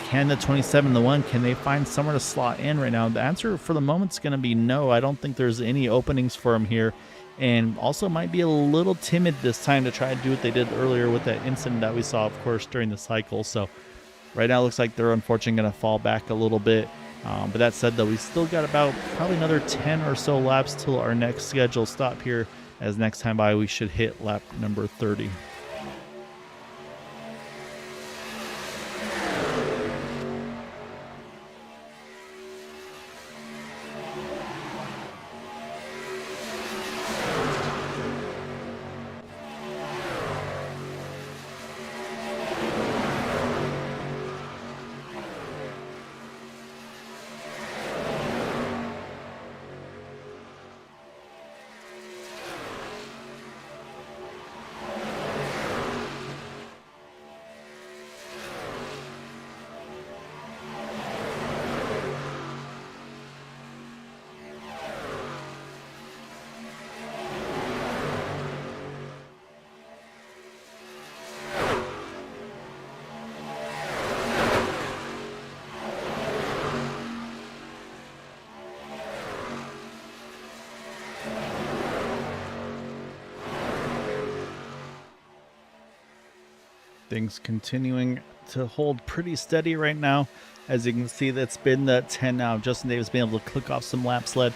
can the 27 the one, can they find somewhere to slot in right now? The answer for the moment is going to be no. I don't think there's any openings for him here. And also might be a little timid this time to try to do what they did earlier with that incident that we saw, of course, during the cycle. So right now it looks like they're unfortunately going to fall back a little bit. But that said, though, we still got about probably another 10 or so laps till our next scheduled stop here, as next time by we should hit lap number 30. Things continuing to hold pretty steady right now. As you can see, that's been the 10 now. Justin Davis being able to click off some laps led.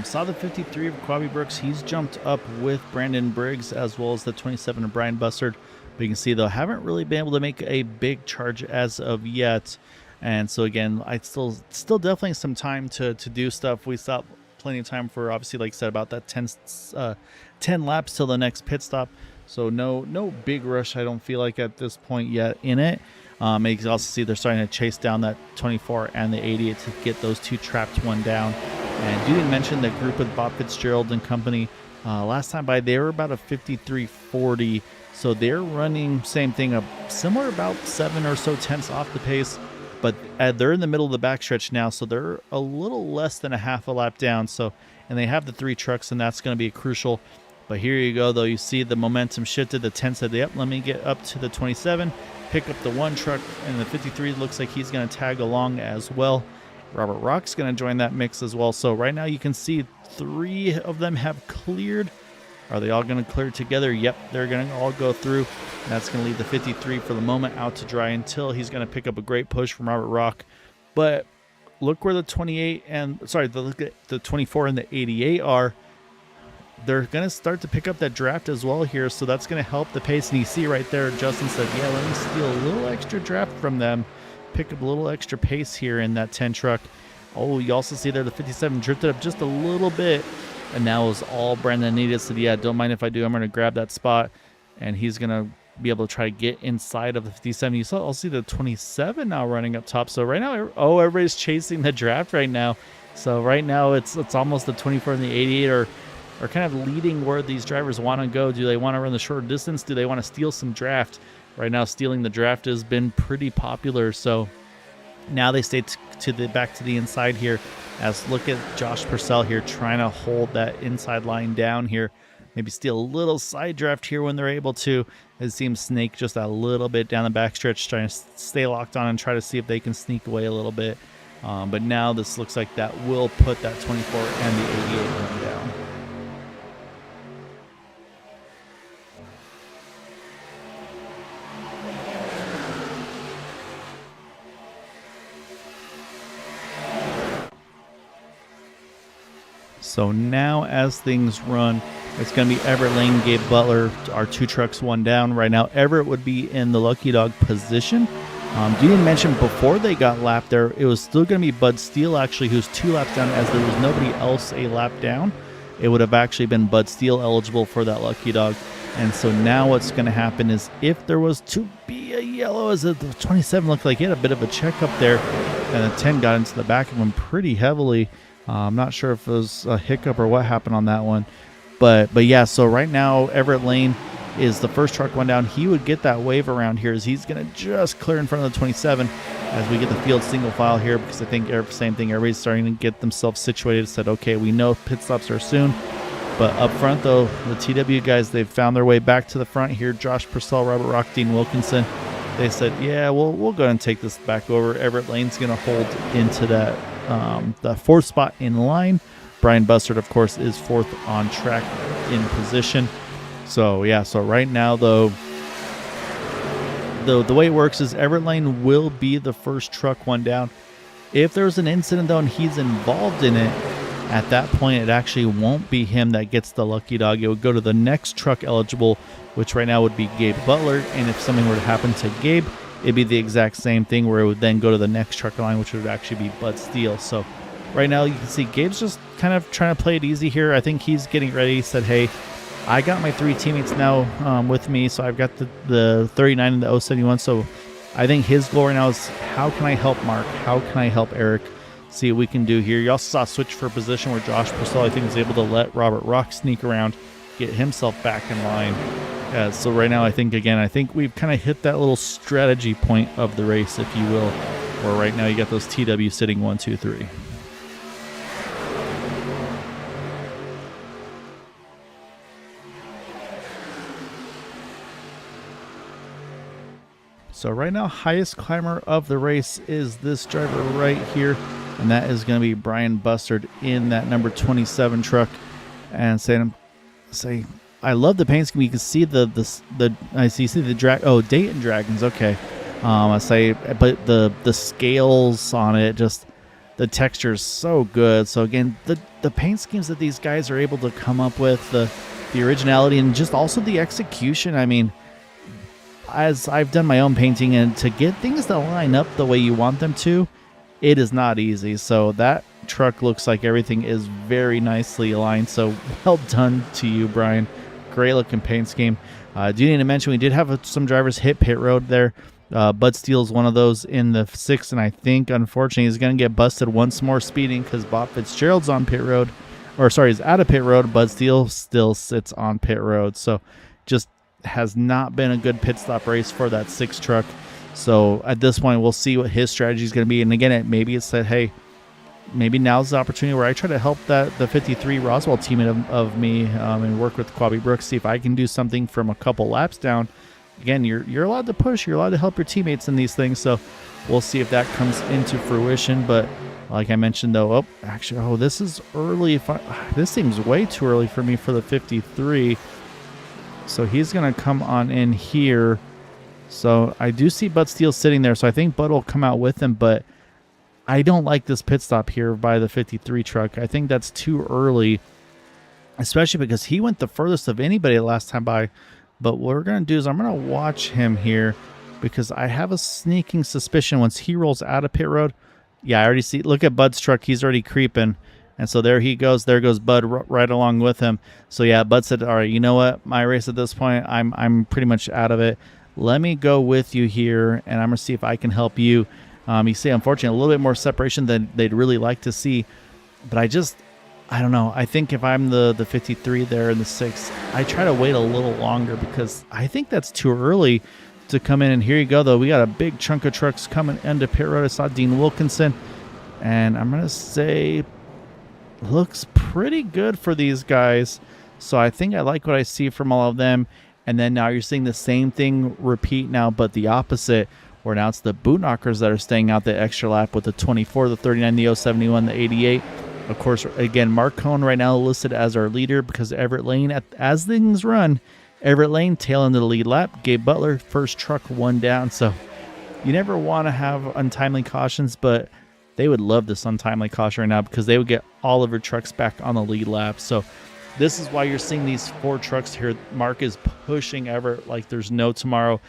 Saw the 53 of Quavi Brooks. He's jumped up with Brandon Briggs, as well as the 27 of Brian Bustard. But you can see, though, haven't really been able to make a big charge as of yet. And so, again, I still definitely some time to do stuff. We still have plenty of time for, obviously, like I said, about that 10 laps till the next pit stop. So no big rush, I don't feel like, at this point yet in it. You can also see they're starting to chase down that 24 and the 88 to get those 2 trapped one down. And you didn't mention the group with Bob Fitzgerald and company. Last time by, they were about a 53.40. So they're running same thing, a similar about 7 or so tenths off the pace. But they're in the middle of the backstretch now, so they're a little less than a half a lap down. So, and they have the 3 trucks, and that's going to be crucial. But here you go, though. You see the momentum shifted. The 10 said, yep, let me get up to the 27, pick up the 1 truck, and the 53 looks like he's going to tag along as well. Robert Rock's going to join that mix as well. So right now you can see 3 of them have cleared. Are they all going to clear together? Yep, they're going to all go through. And that's going to leave the 53 for the moment out to dry until he's going to pick up a great push from Robert Rock. But look where the 28 and, look at the 24 and the 88 are. They're going to start to pick up that draft as well here, so that's going to help the pace. And you see right there, Justin said, yeah, let me steal a little extra draft from them, pick up a little extra pace here in that 10 truck. Oh, you also see there the 57 drifted up just a little bit, and that was all Brandon needed. So, yeah, don't mind if I do. I'm going to grab that spot, and he's going to be able to try to get inside of the 57. You saw, I'll see the 27 now running up top. So right now, everybody's chasing the draft right now. So right now, it's almost the 24 and the 88 are kind of leading where these drivers want to go. Do they want to run the shorter distance? Do they want to steal some draft? Right now, stealing the draft has been pretty popular. So now they stay back to the inside here. As look at Josh Purcell here trying to hold that inside line down here. Maybe steal a little side draft here when they're able to. It seems snake just a little bit down the backstretch, trying to stay locked on and try to see if they can sneak away a little bit. But now this looks like that will put that 24 and the 88 run down. So now as things run, it's going to be Everett Lane, Gabe Butler, our 2 trucks, 1 down. Right now, Everett would be in the lucky dog position. You didn't mention before they got lapped there, it was still going to be Bud Steele, actually, who's 2 laps down, as there was nobody else a lap down. It would have actually been Bud Steele eligible for that lucky dog. And so now what's going to happen is if there was to be a yellow, as the 27 looked like he had a bit of a checkup there, and the 10 got into the back of him pretty heavily. I'm not sure if it was a hiccup or what happened on that one. But yeah, so right now, Everett Lane is the first truck 1 down. He would get that wave around here as he's going to just clear in front of the 27 as we get the field single file here, because I think same thing, everybody's starting to get themselves situated. Said, okay, we know pit stops are soon. But up front, though, the TW guys, they've found their way back to the front here. Josh Purcell, Robert Rock, Dean Wilkinson. They said, yeah, we'll go ahead and take this back over. Everett Lane's going to hold into that the 4th spot in line. Brian Bussard, of course, is 4th on track in position. So, yeah, so right now, though, the way it works is Everett Lane will be the first truck 1 down. If there's an incident, though, and he's involved in it, at that point, it actually won't be him that gets the lucky dog. It would go to the next truck eligible, which right now would be Gabe Butler. And if something were to happen to Gabe, it'd be the exact same thing where it would then go to the next truck line, which would actually be Bud Steele. So right now you can see Gabe's just kind of trying to play it easy here. I think he's getting ready. He said, hey, I got my 3 teammates now with me. So I've got the 39 and the 071. So I think his goal right now is how can I help Mark? How can I help Eric? See what we can do here. You also saw a switch for position where Josh Purcell, I think, was able to let Robert Rock sneak around, get himself back in line. So right now, I think we've kind of hit that little strategy point of the race, if you will, where right now you got those TW sitting 1, 2, 3. So right now, highest climber of the race is this driver right here, and that is going to be Brian Bussard in that number 27 truck. And say, I love the paint scheme. You can see the Dayton Dragons. Okay, I say, but the scales on it, just the texture is so good. So again, the paint schemes that these guys are able to come up with, the originality, and just also the execution. I mean, as I've done my own painting, and to get things to line up the way you want them to, it is not easy. So that truck looks like everything is very nicely aligned. So well done to you, Brian. Great looking paint scheme. Do you need to mention we did have some drivers hit pit road there. Bud Steele's one of those in the 6th, and I think unfortunately he's going to get busted once more speeding because Bob Fitzgerald's on pit road, he's out of pit road. Bud Steele still sits on pit road. So just has not been a good pit stop race for that 6 truck. So at this point, we'll see what his strategy is going to be. And again, maybe it's that, hey, maybe now's the opportunity where I try to help the 53 Roswell teammate of me and work with Quabi Brooks, see if I can do something from a couple laps down. Again, you're allowed to push, you're allowed to help your teammates in these things, so we'll see if that comes into fruition. But like I mentioned, though, this is early. This seems way too early for me for the 53. So he's going to come on in here. So I do see Bud Steele sitting there, so I think Bud will come out with him, but I don't like this pit stop here by the 53 truck. I think that's too early, especially because he went the furthest of anybody last time by. But what we're going to do is I'm going to watch him here because I have a sneaking suspicion once he rolls out of pit road. Yeah, I already see. Look at Bud's truck. He's already creeping. And so there he goes. There goes Bud right along with him. So yeah, Bud said, all right, you know what? My race at this point, I'm pretty much out of it. Let me go with you here, and I'm going to see if I can help you. You see, unfortunately, a little bit more separation than they'd really like to see. But I don't know. I think if I'm the 53 there in the 6, I try to wait a little longer because I think that's too early to come in. And here you go, though. We got a big chunk of trucks coming into pit road. I saw Dean Wilkinson, and I'm going to say looks pretty good for these guys. So I think I like what I see from all of them. And then now you're seeing the same thing repeat now, but the opposite, where now it's the boot knockers that are staying out the extra lap with the 24, the 39, the 071, the 88. Of course, again, Mark Cohn right now listed as our leader because Everett Lane, as things run, Everett Lane tail into the lead lap. Gabe Butler, first truck, one down. So you never want to have untimely cautions, but they would love this untimely caution right now because they would get all of your trucks back on the lead lap. So this is why you're seeing these 4 trucks here. Mark is pushing Everett like there's no tomorrow.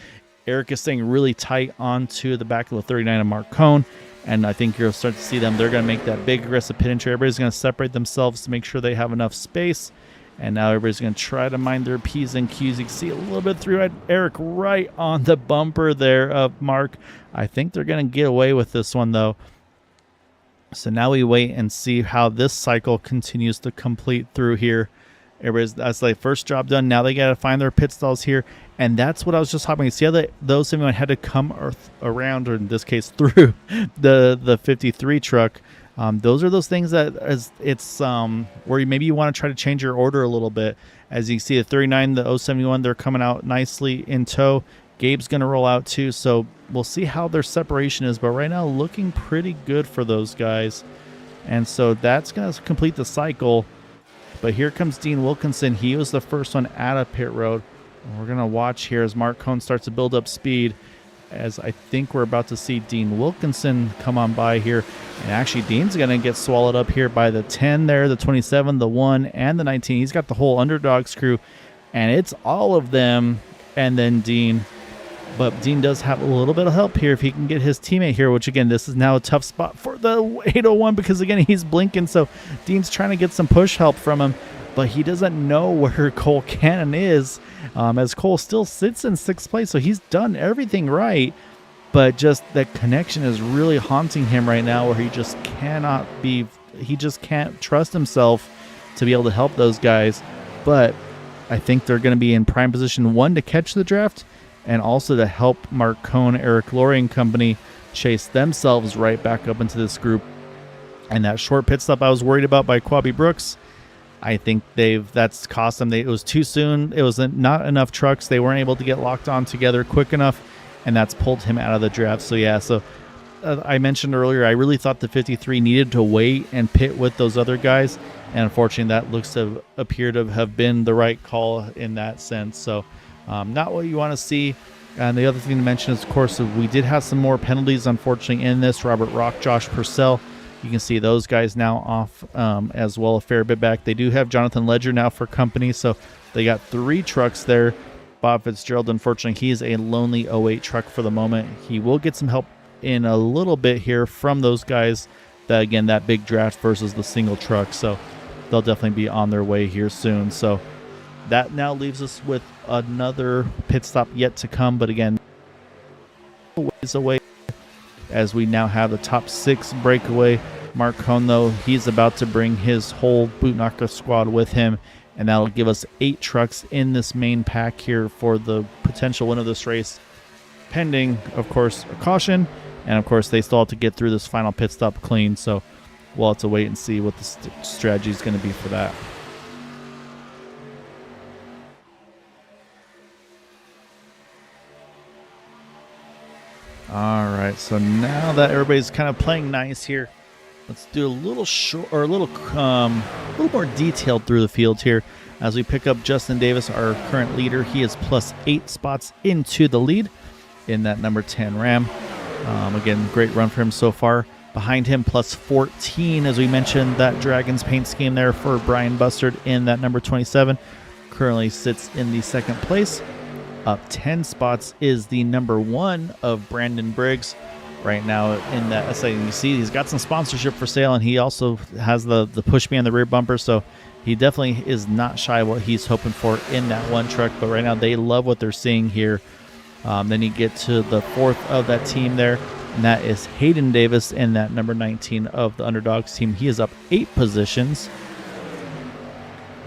Eric is staying really tight onto the back of the 39 of Mark Cohn. And I think you'll start to see them. They're going to make that big aggressive pit entry. Everybody's going to separate themselves to make sure they have enough space. And now everybody's going to try to mind their P's and Q's. You can see a little bit through Eric right on the bumper there of Mark. I think they're going to get away with this one, though. So now we wait and see how this cycle continues to complete through here. That's like first job done. Now they got to find their pit stalls here. And that's what I was just talking about. See how those everyone had to come around, or in this case, through the 53 truck. Those are those things that it's where maybe you want to try to change your order a little bit. As you can see, the 39, the 071, they're coming out nicely in tow. Gabe's going to roll out too. So we'll see how their separation is. But right now, looking pretty good for those guys. And so that's going to complete the cycle. But here comes Dean Wilkinson. He was the first one out of pit road. We're going to watch here as Mark Cohn starts to build up speed, as I think we're about to see Dean Wilkinson come on by here. And actually, Dean's going to get swallowed up here by the 10 there, the 27, the 1, and the 19. He's got the whole Underdogs crew, and it's all of them and then Dean. But Dean does have a little bit of help here if he can get his teammate here, which, again, this is now a tough spot for the 801 because, again, he's blinking. So Dean's trying to get some push help from him, but he doesn't know where Cole Cannon is, as Cole still sits in 6th place. So he's done everything right, but just that connection is really haunting him right now, where he just can't trust himself to be able to help those guys. But I think they're going to be in prime position, 1, to catch the draft, and also to help Mark Cohn, Eric Laurie and company chase themselves right back up into this group. And that short pit stop I was worried about by Quabi Brooks, I think that's cost them. It was too soon. It was not enough trucks. They weren't able to get locked on together quick enough, and that's pulled him out of the draft. So yeah, I mentioned earlier, I really thought the 53 needed to wait and pit with those other guys, and unfortunately that looks to appear to have been the right call in that sense. So not what you want to see. And the other thing to mention is, of course, we did have some more penalties, unfortunately, in this. Robert Rock, Josh Purcell, you can see those guys now off as well, a fair bit back. They do have Jonathan Ledger now for company, so they got 3 trucks there. Bob Fitzgerald, unfortunately, he is a lonely 08 truck for the moment. He will get some help in a little bit here from those guys. That, again, that big draft versus the single truck, so they'll definitely be on their way here soon. So that now leaves us with another pit stop yet to come, but again, ways away, as we now have the top 6 breakaway. Mark Cohn, though, he's about to bring his whole boot knocker squad with him, and that'll give us 8 trucks in this main pack here for the potential win of this race, pending, of course, a caution, and of course they still have to get through this final pit stop clean. So we'll have to wait and see what the strategy is going to be for that. All right, so now that everybody's kind of playing nice here, let's do a little short or a little more detailed through the field here as we pick up Justin Davis, our current leader. He is plus 8 spots into the lead in that number 10 Ram. Again, great run for him so far. Behind him, plus 14, as we mentioned, that Dragon's paint scheme there for Brian Bustard in that number 27. Currently sits in the second place. Up 10 spots is the number 1 of Brandon Briggs right now in that. So you see he's got some sponsorship for sale, and he also has the push me on the rear bumper, so he definitely is not shy what he's hoping for in that one truck. But right now they love what they're seeing here. Then you get to the 4th of that team there, and that is Hayden Davis in that number 19 of the Underdogs team. He is up 8 positions.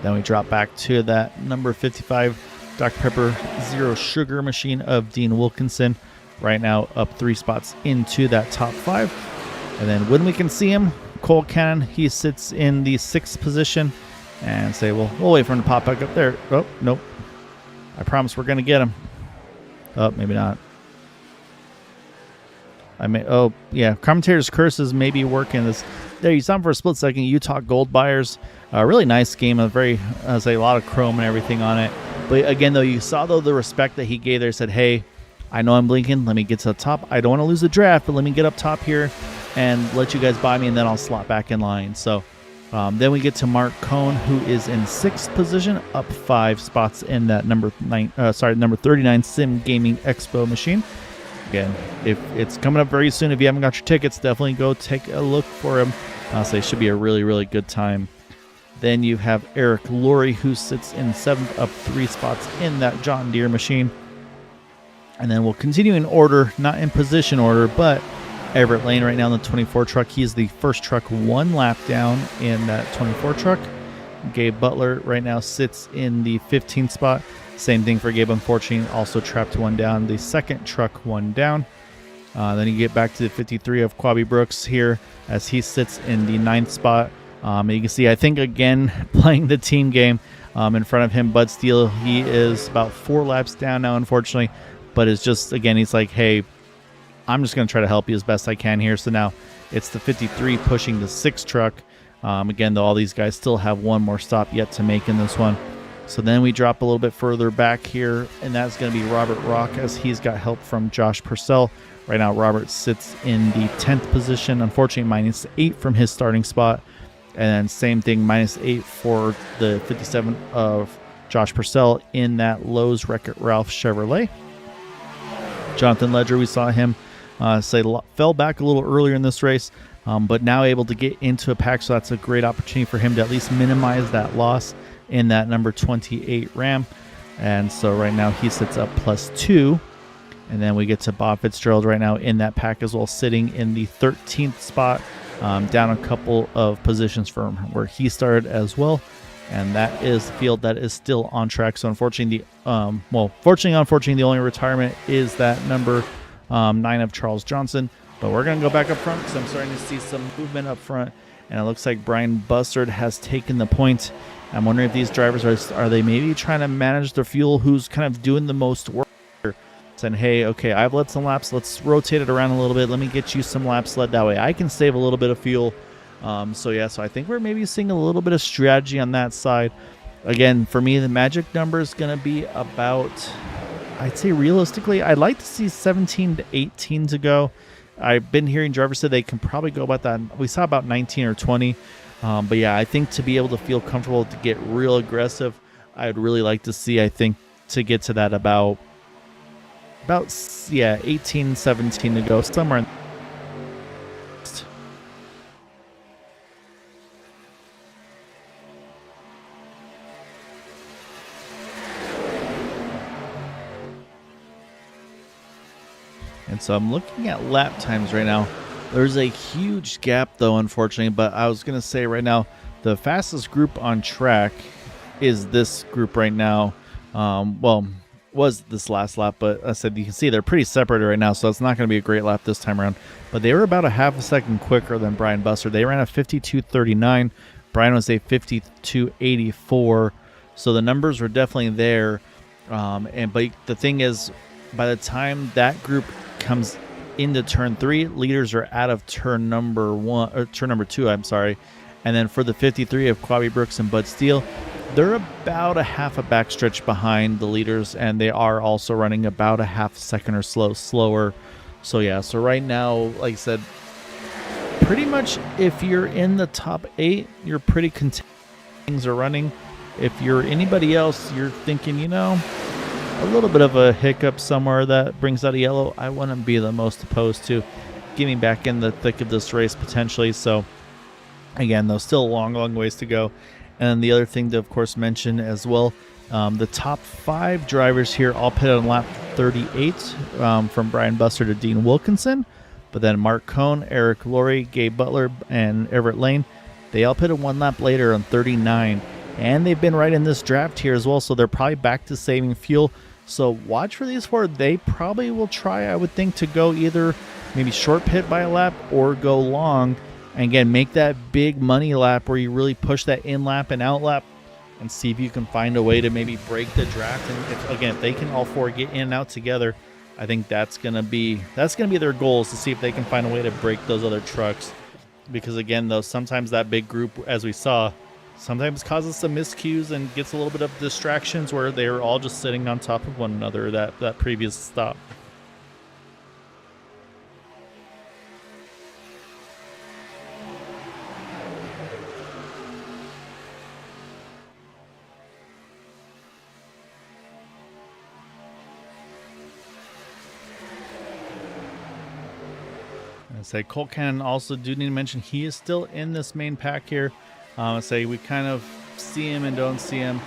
Then we drop back to that number 55 Dr. Pepper Zero Sugar machine of Dean Wilkinson, right now up 3 spots into that top 5. And then when we can see him, Cole Cannon, he sits in the 6th position, and say, well, we'll wait for him to pop back up there. Oh, nope. I promise we're going to get him. Oh, maybe not. Oh, yeah. Commentator's curses may be working. There, you saw him for a split second. Utah Gold Buyers. A really nice game. A lot of chrome and everything on it. But again, though, you saw the respect that he gave there. Said, hey, I know I'm blinking. Let me get to the top. I don't want to lose the draft, but let me get up top here and let you guys buy me, and then I'll slot back in line. So then we get to Mark Cohn, who is in 6th position, up 5 spots in that number 39 Sim Gaming Expo machine. Again, if it's coming up very soon, if you haven't got your tickets, definitely go take a look for him. So it should be a really, really good time. Then you have Eric Laurie, who sits in 7th, up 3 spots in that John Deere machine. And then we'll continue in order, not in position order, but Everett Lane right now in the 24 truck. He's the first truck 1 lap down in that 24 truck. Gabe Butler right now sits in the 15th spot. Same thing for Gabe, unfortunately, also trapped 1 down. The second truck 1 down. Then you get back to the 53 of Quabi Brooks here as he sits in the 9th spot. You can see, I think, again, playing the team game in front of him. Bud Steele, he is about 4 laps down now, unfortunately, but is just, again, he's like, hey, I'm just going to try to help you as best I can here. So now it's the 53 pushing the 6 truck. Again, though, all these guys still have 1 more stop yet to make in this one. So then we drop a little bit further back here, and that's going to be Robert Rock as he's got help from Josh Purcell. Right now, Robert sits in the 10th position. Unfortunately, minus 8 from his starting spot. And then same thing, minus 8 for the 57 of Josh Purcell in that Lowe's Wreck-It Ralph Chevrolet. Jonathan Ledger, we saw him fell back a little earlier in this race, but now able to get into a pack, so that's a great opportunity for him to at least minimize that loss in that number 28 Ram. And so right now he sits up plus 2. And then we get to Bob Fitzgerald right now in that pack as well, sitting in the 13th spot, down a couple of positions from where he started as well. And that is the field that is still on track. So unfortunately, unfortunately, the only retirement is that number 9 of Charles Johnson. But we're going to go back up front because I'm starting to see some movement up front. And it looks like Brian Bustard has taken the point. I'm wondering if these drivers are they maybe trying to manage their fuel, who's kind of doing the most work here. Saying, hey, okay, I've led some laps. Let's rotate it around a little bit. Let me get you some laps led. That way I can save a little bit of fuel. So I think we're maybe seeing a little bit of strategy on that side. Again, for me, the magic number is going to be about, I'd say realistically, I'd like to see 17 to 18 to go. I've been hearing drivers say they can probably go about that. We saw about 19 or 20. But yeah, I think to be able to feel comfortable to get real aggressive, I'd really like to see, I think, to get to that about 18, 17 to go, somewhere in. And so I'm looking at lap times right now. There's a huge gap, though, unfortunately. But I was going to say right now, the fastest group on track is this group right now. was this last lap, but I said you can see they're pretty separated right now, so it's not going to be a great lap this time around. But they were about a half a second quicker than Brian Buster. They ran a 52.39. Brian was a 52.84. So the numbers were definitely there. But the thing is, by the time that group comes into turn 3, leaders are out of turn number 2. I'm sorry. And then for the 53 of Quavi Brooks and Bud Steele, they're about a half a backstretch behind the leaders, and they are also running about a half second or slower. So yeah, so right now, like I said, pretty much if you're in the top 8, you're pretty content. Things are running. If you're anybody else, you're thinking, a little bit of a hiccup somewhere that brings out a yellow, I wouldn't be the most opposed to getting back in the thick of this race potentially. So again, though, still a long ways to go. And the other thing to, of course, mention as well, the top 5 drivers here all pitted on lap 38, from Brian Buster to Dean Wilkinson. But then Mark Cohn, Eric Laurie, Gabe Butler, and Everett Lane, they all pitted 1 lap later on 39. And they've been right in this draft here as well, so they're probably back to saving fuel. So watch for these 4. They probably will try, I would think, to go either maybe short pit by a lap or go long. And again, make that big money lap where you really push that in lap and out lap and see if you can find a way to maybe break the draft. And if they can all 4 get in and out together, I think that's gonna be their goals, to see if they can find a way to break those other trucks. Because again, though, sometimes that big group, as we saw, sometimes causes some miscues and gets a little bit of distractions where they're all just sitting on top of one another that previous stop. I say Colt Cannon also do need to mention he is still in this main pack here. I say we kind of see him and don't see him.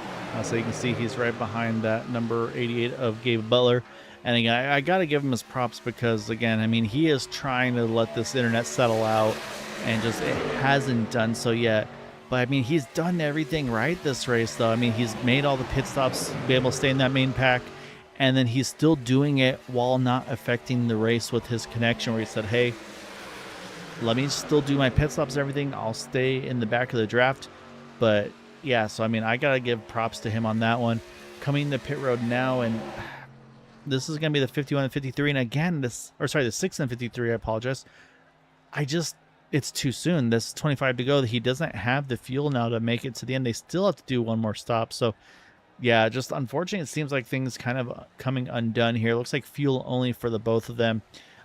So you can see he's right behind that number 88 of Gabe Butler. And again, I got to give him his props because, again, I mean, he is trying to let this internet settle out and just it hasn't done so yet. But, I mean, he's done everything right this race, though. I mean, he's made all the pit stops, be able to stay in that main pack. And then he's still doing it while not affecting the race with his connection where he said, hey, let me still do my pit stops and everything. I'll stay in the back of the draft. But, yeah, so, I mean, I got to give props to him on that one. Coming to pit road now, and this is going to be the 51 and 53. And, again, the 6 and 53, I apologize. It's too soon. This 25 to go. He doesn't have the fuel now to make it to the end. They still have to do one more stop. So, yeah, just unfortunately, it seems like things kind of coming undone here. It looks like fuel only for the both of them.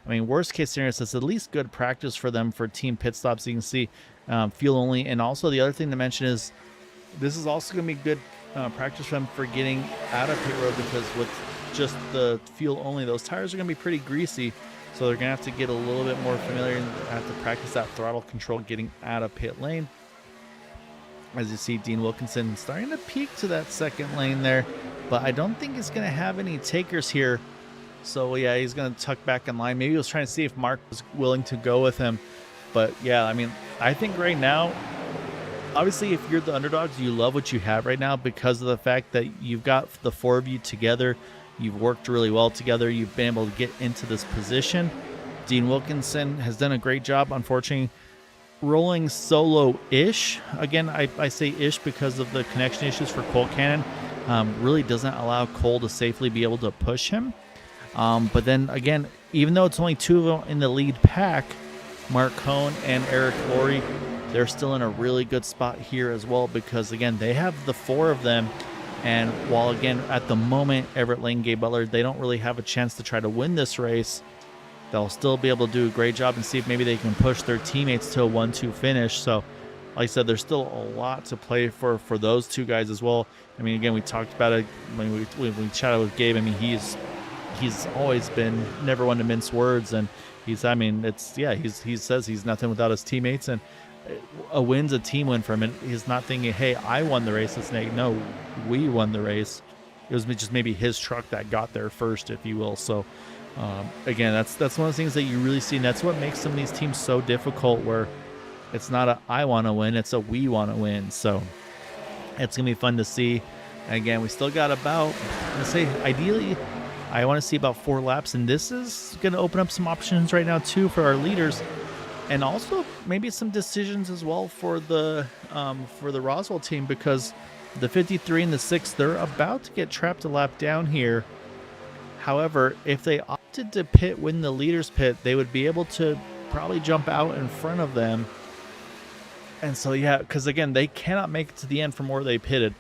I mean, worst case scenario, it's at least good practice for them for team pit stops. You can see fuel only. And also the other thing to mention is this is also going to be good practice for them for getting out of pit road, because with just the fuel only, those tires are going to be pretty greasy. So they're going to have to get a little bit more familiar and have to practice that throttle control getting out of pit lane. As you see, Dean Wilkinson starting to peak to that second lane there, but I don't think he's going to have any takers here. So, yeah, he's going to tuck back in line. Maybe he was trying to see if Mark was willing to go with him. But, yeah, I mean, I think right now, obviously, if you're the underdogs, you love what you have right now because of the fact that you've got the 4 of you together. You've worked really well together. You've been able to get into this position. Dean Wilkinson has done a great job, unfortunately, rolling solo-ish. Again, I say ish because of the connection issues for Colt Cannon. Really doesn't allow Cole to safely be able to push him. But then, again, even though it's only 2 of them in the lead pack, Mark Cohn and Eric Laurie, they're still in a really good spot here as well because, again, they have the 4 of them. And while, again, at the moment, Everett Lane, Gabe Butler, they don't really have a chance to try to win this race, they'll still be able to do a great job and see if maybe they can push their teammates to a 1-2 finish. So, like I said, there's still a lot to play for those 2 guys as well. I mean, again, we talked about it when we chatted with Gabe. I mean, he's always been never one to mince words, and he says he's nothing without his teammates, and a win's a team win for him. And he's not thinking, hey, I won the race. No, we won the race. It was just maybe his truck that got there first, if you will. So, again, that's one of the things that you really see, and that's what makes some of these teams so difficult, where it's not a I want to win, it's a we want to win. So it's going to be fun to see. And again, we still got about, let's say, ideally, I want to see about 4 laps. And this is going to open up some options right now, too, for our leaders. And also maybe some decisions as well for the Roswell team, because the 53 and the 6, they're about to get trapped a lap down here. However, if they opted to pit when the leaders pit, they would be able to probably jump out in front of them. And so, yeah, because again, they cannot make it to the end from where they pitted.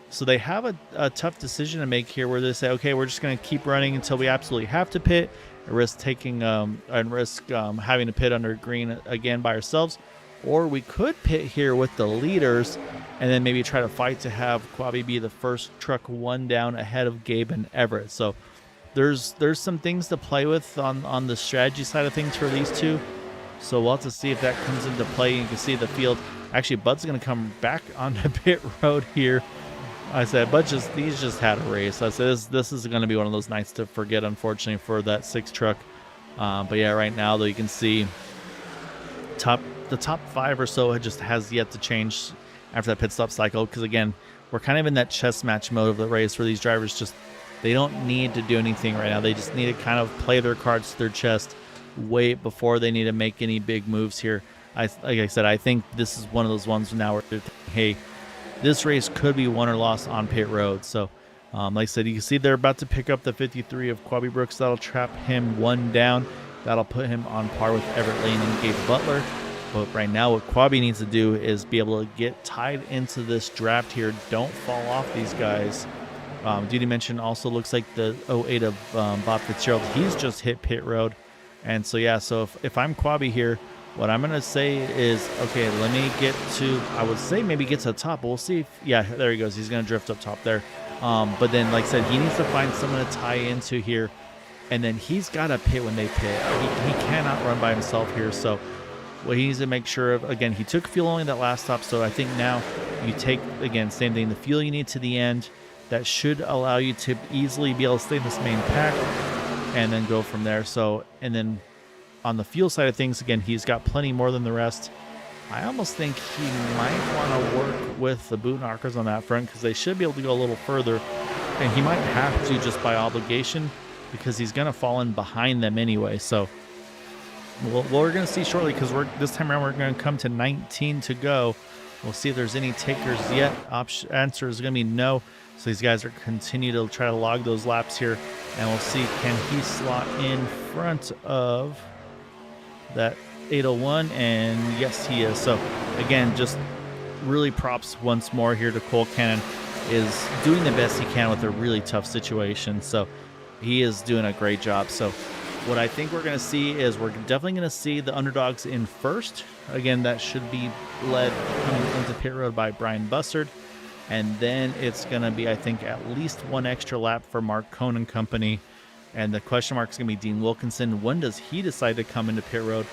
So they have a tough decision to make here, where they say, okay, we're just going to keep running until we absolutely have to pit, and risk taking having to pit under green again by ourselves. Or we could pit here with the leaders and then maybe try to fight to have Quabi be the first truck one down ahead of Gabe and Everett. So there's some things to play with on the strategy side of things for these two. So we'll have to see if that comes into play. You can see the field. Actually, Bud's going to come back onto pit road here. I said, Bud he's just had a race. I said, this is going to be one of those nights to forget, unfortunately, for that 6 truck. But yeah, right now, though, you can see the top 5 or so just has yet to change after that pit stop cycle. Because, again, we're kind of in that chess match mode of the race where these drivers they don't need to do anything right now. They just need to kind of play their cards to their chest, wait before they need to make any big moves here. Like I said, I think this is one of those ones now where they're thinking, hey, this race could be won or lost on pit road. So, like I said, you can see they're about to pick up the 53 of Quabi Brooks. That'll trap him 1 down. That'll put him on par with Everett Lane and Gabe Butler. But right now, what Quabi needs to do is be able to get tied into this draft here. Don't fall off these guys. Duty mentioned also looks like the 08 of Bob Fitzgerald. He's just hit pit road. And so, yeah, so if I'm Quabi here, what I'm going to say is, okay, let me get to, I would say maybe get to the top, but we'll see if, yeah, there he goes. He's going to drift up top there. But then, like I said, he needs to find someone to tie into here, and then he's got to pit when they pit. He cannot run by himself here, so what he needs to make sure of, again, he took fuel only that last stop, so I think now you take, again, same thing, the fuel you need to the end. That should allow you to easily be able to stay in this main pack and then go from there. So, and then on the fuel side of things, again, he's got plenty more than the rest. I almost think he might want to work with the boot knockers on that front, because they should be able to go a little further. And he might have to just by obligation, because he's going to fall in behind them anyway. So what we're going to see shortly, because this time around we're going to come to 19 to go. We'll see if there's any takers yet. Answer is going to be no. So these guys are continue to try to log those laps here. And we'll see, can he slot in front of that 801, and yes, he is. So again, just really props once more here to Cole Cannon, is doing the best he can with a really tough situation. So he is doing a great job. So what I think we're going to see is we're definitely going to see the underdogs in first. Again, that should be led coming into pit road by Brian Bussard. And then it's going to be, I think, at least 1 extra lap for Mark Cohn and company. And the question mark is going to be Dean Wilkinson. When does he decide to come into pit road?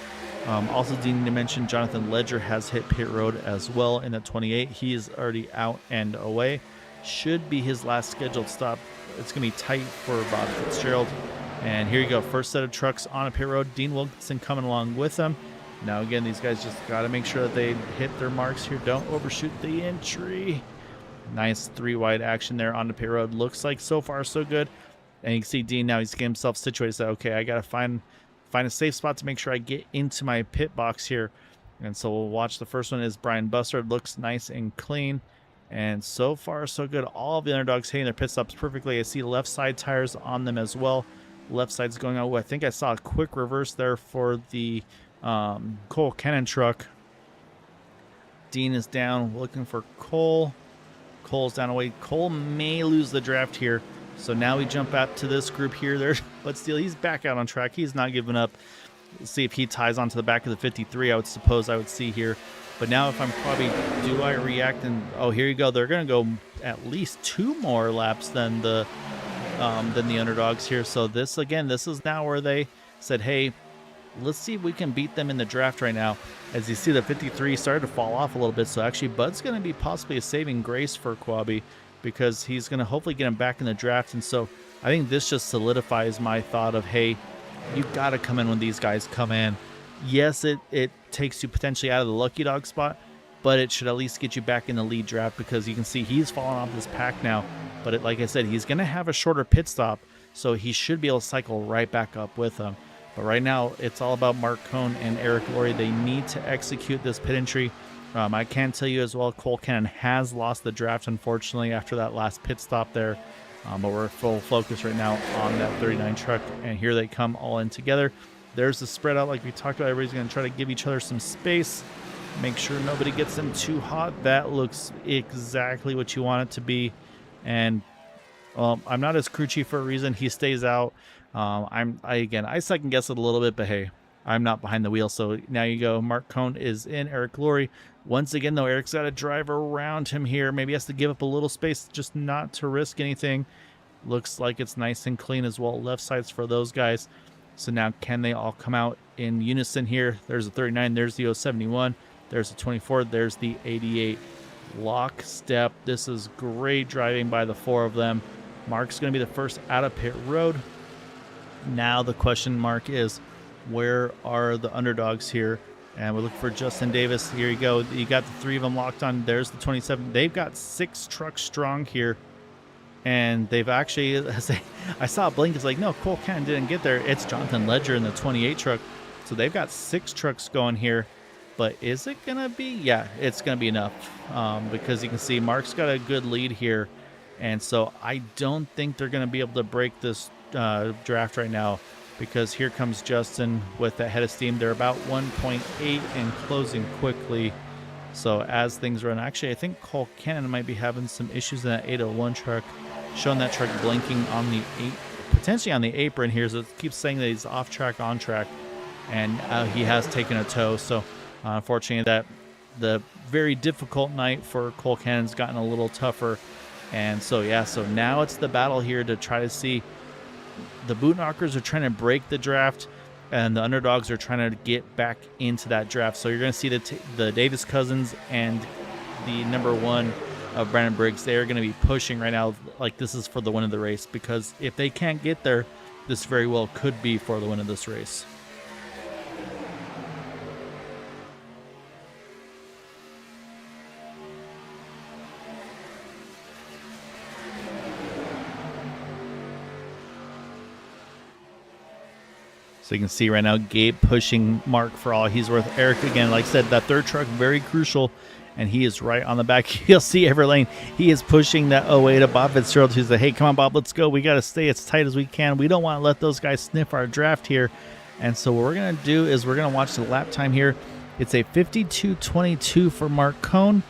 Also, Dean mentioned Jonathan Ledger has hit pit road as well in the 28. He is already out and away. Should be his last scheduled stop. It's going to be tight for Bob Fitzgerald. And here you go. First set of trucks on a pit road. Dean Wilkinson coming along with them. Now, again, these guys just got to make sure that they hit their marks here. Don't overshoot the entry. Nice 3-wide action there on the pit road. Looks like so far so good. And you can see Dean now, he's getting himself situated. So, okay, I got to find a safe spot to make sure I get into my pit box here. And so we'll watch. The first one is Brian Bussard. Looks nice and clean. And so far so good. All of the underdogs hitting their pit stops perfectly. I see left side tires on them as well. Left side's going out. I think I saw a quick reverse there for the Cole Cannon truck. Dean is down looking for Cole. Cole's down away. Cole may lose the draft here. So now we jump out to this group here. But still, he's back out on track. He's not giving up. Let's see if he ties onto the back of the 53, I would suppose I would see here. But now if I'm probably, do I react? And oh, here you go. They're going to go at least 2 more laps than the underdogs here. So this, again, this is now where they said, hey, let's see if we can beat them in the draft right now. As you see, the 53 started to fall off a little bit. So actually, Bud's going to be possibly a saving grace for Quabi, because he's going to hopefully get him back in the draft. And so I think this just solidifies my thought of, hey, you've got to come in when these guys come in. Yes, it takes you potentially out of the lucky dog spot, but it should at least get you back in the lead draft because you can see he's fallen off this pack now. But like I said, he's going to have a shorter pit stop, so he should be able to cycle right back up with him. But right now, it's all about Mark Cohn and Eric Laurie. They need to execute this pit entry. I can tell you as well, Cole Cannon has lost the draft, unfortunately, after that last pit stop there. But we're full focus right now on that 39 truck, and here they come all in together. There's the spread out like we talked about. Everybody's going to try to give each other some space. Make sure nobody gets them too hot. That looks exactly what you want it to be. And I'm not his crew chief for a reason. He stays out. I second guess it a little bit, but hey, I'm not behind the wheel. So now you go. Mark Cohn is in. Eric Laurie. Once again, though, Eric's got to drive around him here. Maybe he has to give up a little space just not to risk anything. Looks like it's nice and clean as well. Left sides for those guys. So now can they all come out in unison here? There's a 39. There's the 071. There's the 24. There's the 88. Lockstep. This is great driving by the four of them. Mark's going to be the first out of pit road. Now the question mark is, where are the underdogs here? And we're looking for Justin Davis. Here you go. You got the three of them locked on. There's the 27. They've got 6 trucks strong here. And they've actually, I saw a blink. It's like, no, Cole Cannon didn't get there. It's Jonathan Ledger in the 28 truck. So they've got 6 trucks going here. But is it going to be? Yeah, it's going to be enough. Because you can see Mark's got a good lead here. And so I don't think they're going to be able to break this draft right now. Because here comes Justin with that head of steam. They're about 1.8 and closing quickly. So as things run, actually, I think Cole Cannon might be having some issues in that 801 truck. Showing that truck blinking on the potentially on the apron here. So it keeps saying that he's off track, on track. And he has taken a tow. So unfortunately, that the very difficult night for Cole Cannon's gotten a little tougher. And so, yeah, so now it's the battle here to try to see. The boot knockers are trying to break the draft, and the underdogs are trying to get back into that draft. So you're going to see the Davis cousins and the number 1 of Brandon Briggs. They are going to be pushing right now like this is for the win of the race, because if they can't get there, this very well could be for the win of this race. So you can see right now Gabe pushing Mark for all he's worth. Eric, again, like I said, that third truck, very crucial, and he is right on the back. You'll see every lane. He is pushing that 08 of Bob Fitzgerald, who's like, hey, come on, Bob, let's go. We got to stay as tight as we can. We don't want to let those guys sniff our draft here. And so what we're going to do is we're going to watch the lap time here. It's a 52.22 for Mark Cohn.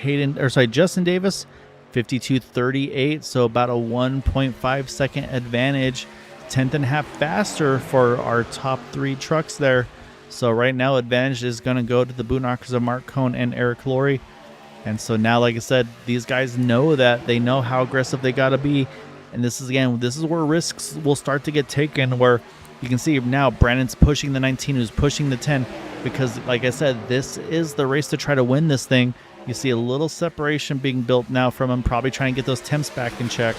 Justin Davis, 52.38, so about a 1.5 second advantage. 10th and a half faster for our top 3 trucks there. So right now advantage is going to go to the boot knockers of Mark Cohn and Eric Laurie. And so now, like I said, these guys know that. They know how aggressive they got to be. And this is where risks will start to get taken, where you can see now Brandon's pushing the 19, who's pushing the 10, because like I said, this is the race to try to win this thing. You see a little separation being built now from him, probably trying to get those temps back in check.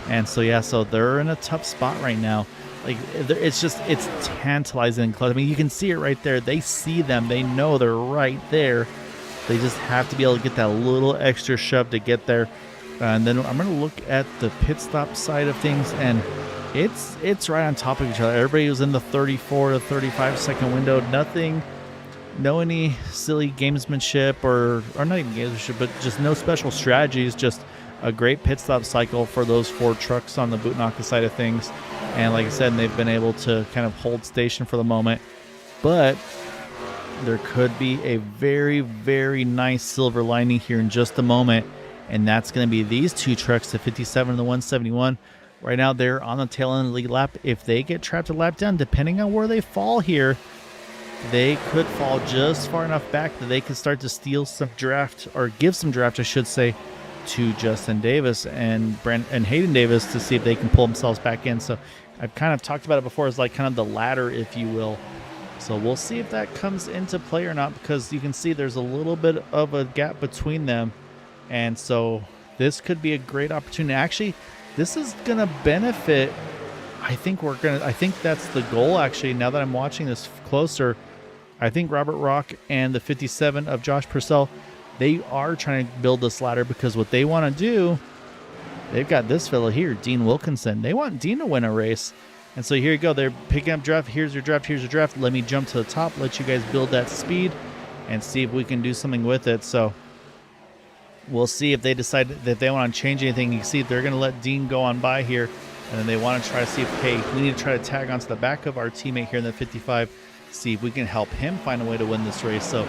And so, yeah, so they're in a tough spot right now. Like, it's tantalizing and close. I mean, you can see it right there. They see them. They know they're right there. They just have to be able to get that little extra shove to get there. And then I'm going to look at the pit stop side of things, and it's right on top of each other. Everybody was in the 34 to 35 second window. No any silly gamesmanship or not even gamesmanship, but just no special strategies. Just a great pit stop cycle for those 4 trucks on the boot knocker side of things. And like I said, they've been able to kind of hold station for the moment. But there could be a very, very nice silver lining here in just a moment. And that's going to be these 2 trucks, the 57 and the 171. Right now, they're on the tail end of the lead lap. If they get trapped a lap down, depending on where they fall here, they could fall just far enough back that they could start to steal some draft, or give some draft, I should say, to Justin Davis and Hayden Davis to see if they can pull themselves back in. So I've kind of talked about it before as like kind of the ladder, if you will. So we'll see if that comes into play or not, because you can see there's a little bit of a gap between them. And so this could be a great opportunity. Actually, this is going to benefit. I think that's the goal, actually. Now that I'm watching this closer, I think Robert Rock and the 57 of Josh Purcell, they are trying to build this ladder because what they want to do, they've got this fellow here, Dean Wilkinson. They want Dean to win a race. And so here you go. They're picking up draft. Here's your draft. Here's your draft. Let me jump to the top, let you guys build that speed and see if we can do something with it. So we'll see if they decide that they want to change anything. You can see they're going to let Dean go on by here. And then they want to try to see if, hey, we need to try to tag onto the back of our teammate here in the 55, see if we can help him find a way to win this race. So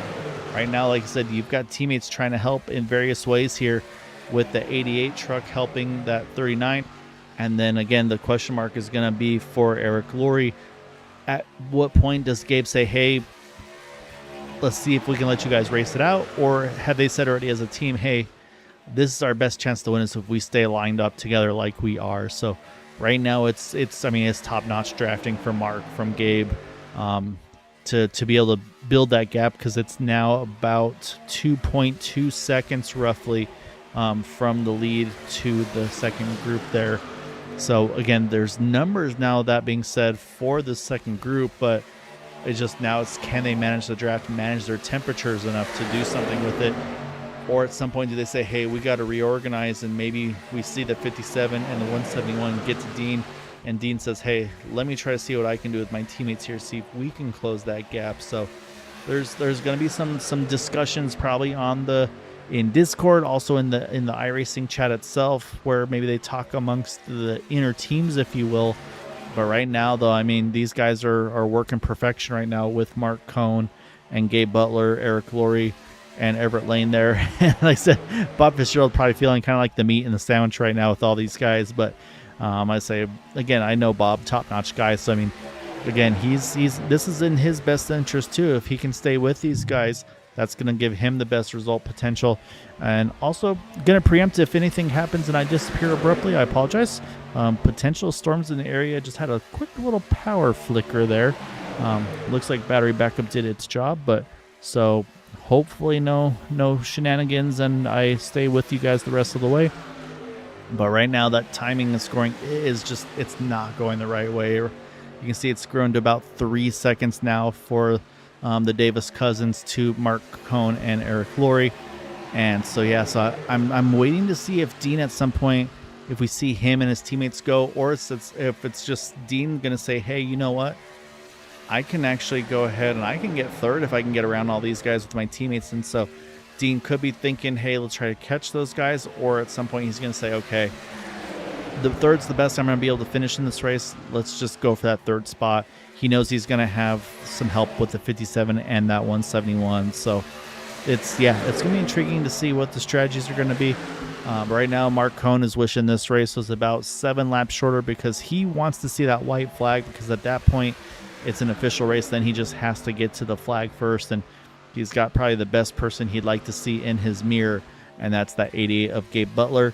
right now, like I said, you've got teammates trying to help in various ways here with the 88 truck helping that 39. And then again, the question mark is going to be for Eric Laurie. At what point does Gabe say, hey, let's see if we can let you guys race it out? Or have they said already as a team, hey, this is our best chance to win is if we stay lined up together like we are. So right now it's top-notch drafting from Mark, from Gabe, to be able to build that gap, because it's now about 2.2 seconds roughly from the lead to the second group there. So again, there's numbers now, that being said, for the second group, but it's just now it's can they manage the draft, manage their temperatures enough to do something with it, or at some point do they say, hey, we got to reorganize, and maybe we see the 57 and the 171 get to Dean, and Dean says, hey, let me try to see what I can do with my teammates here, see if we can close that gap. So there's going to be some discussions probably in Discord, also in the iRacing chat itself, where maybe they talk amongst the inner teams, if you will. But right now, though, I mean, these guys are working perfection right now with Mark Cohn and Gabe Butler, Eric Laurie, and Everett Lane there. Like I said, Bob Fitzgerald probably feeling kind of like the meat in the sandwich right now with all these guys. But I say, again, I know Bob, top-notch guy. So, I mean, again, this is in his best interest, too. If he can stay with these guys, that's going to give him the best result potential. And also going to preempt if anything happens and I disappear abruptly, I apologize. Potential storms in the area. Just had a quick little power flicker there. Looks like battery backup did its job. But so hopefully no shenanigans and I stay with you guys the rest of the way. But right now that timing and scoring is just, it's not going the right way. You can see it's grown to about 3 seconds now for the Davis cousins to Mark Cohn and Eric Laurie. And so, yeah, so I'm waiting to see if Dean at some point, if we see him and his teammates go, or if it's just Dean going to say, hey, you know what? I can actually go ahead and I can get third if I can get around all these guys with my teammates. And so Dean could be thinking, hey, let's try to catch those guys. Or at some point he's going to say, okay, the third's the best I'm going to be able to finish in this race. Let's just go for that third spot. He knows he's going to have some help with the 57 and that 171. So it's going to be intriguing to see what the strategies are going to be. Right now, Mark Cohn is wishing this race was about 7 laps shorter because he wants to see that white flag, because at that point it's an official race. Then he just has to get to the flag first, and he's got probably the best person he'd like to see in his mirror, and that's that 88 of Gabe Butler,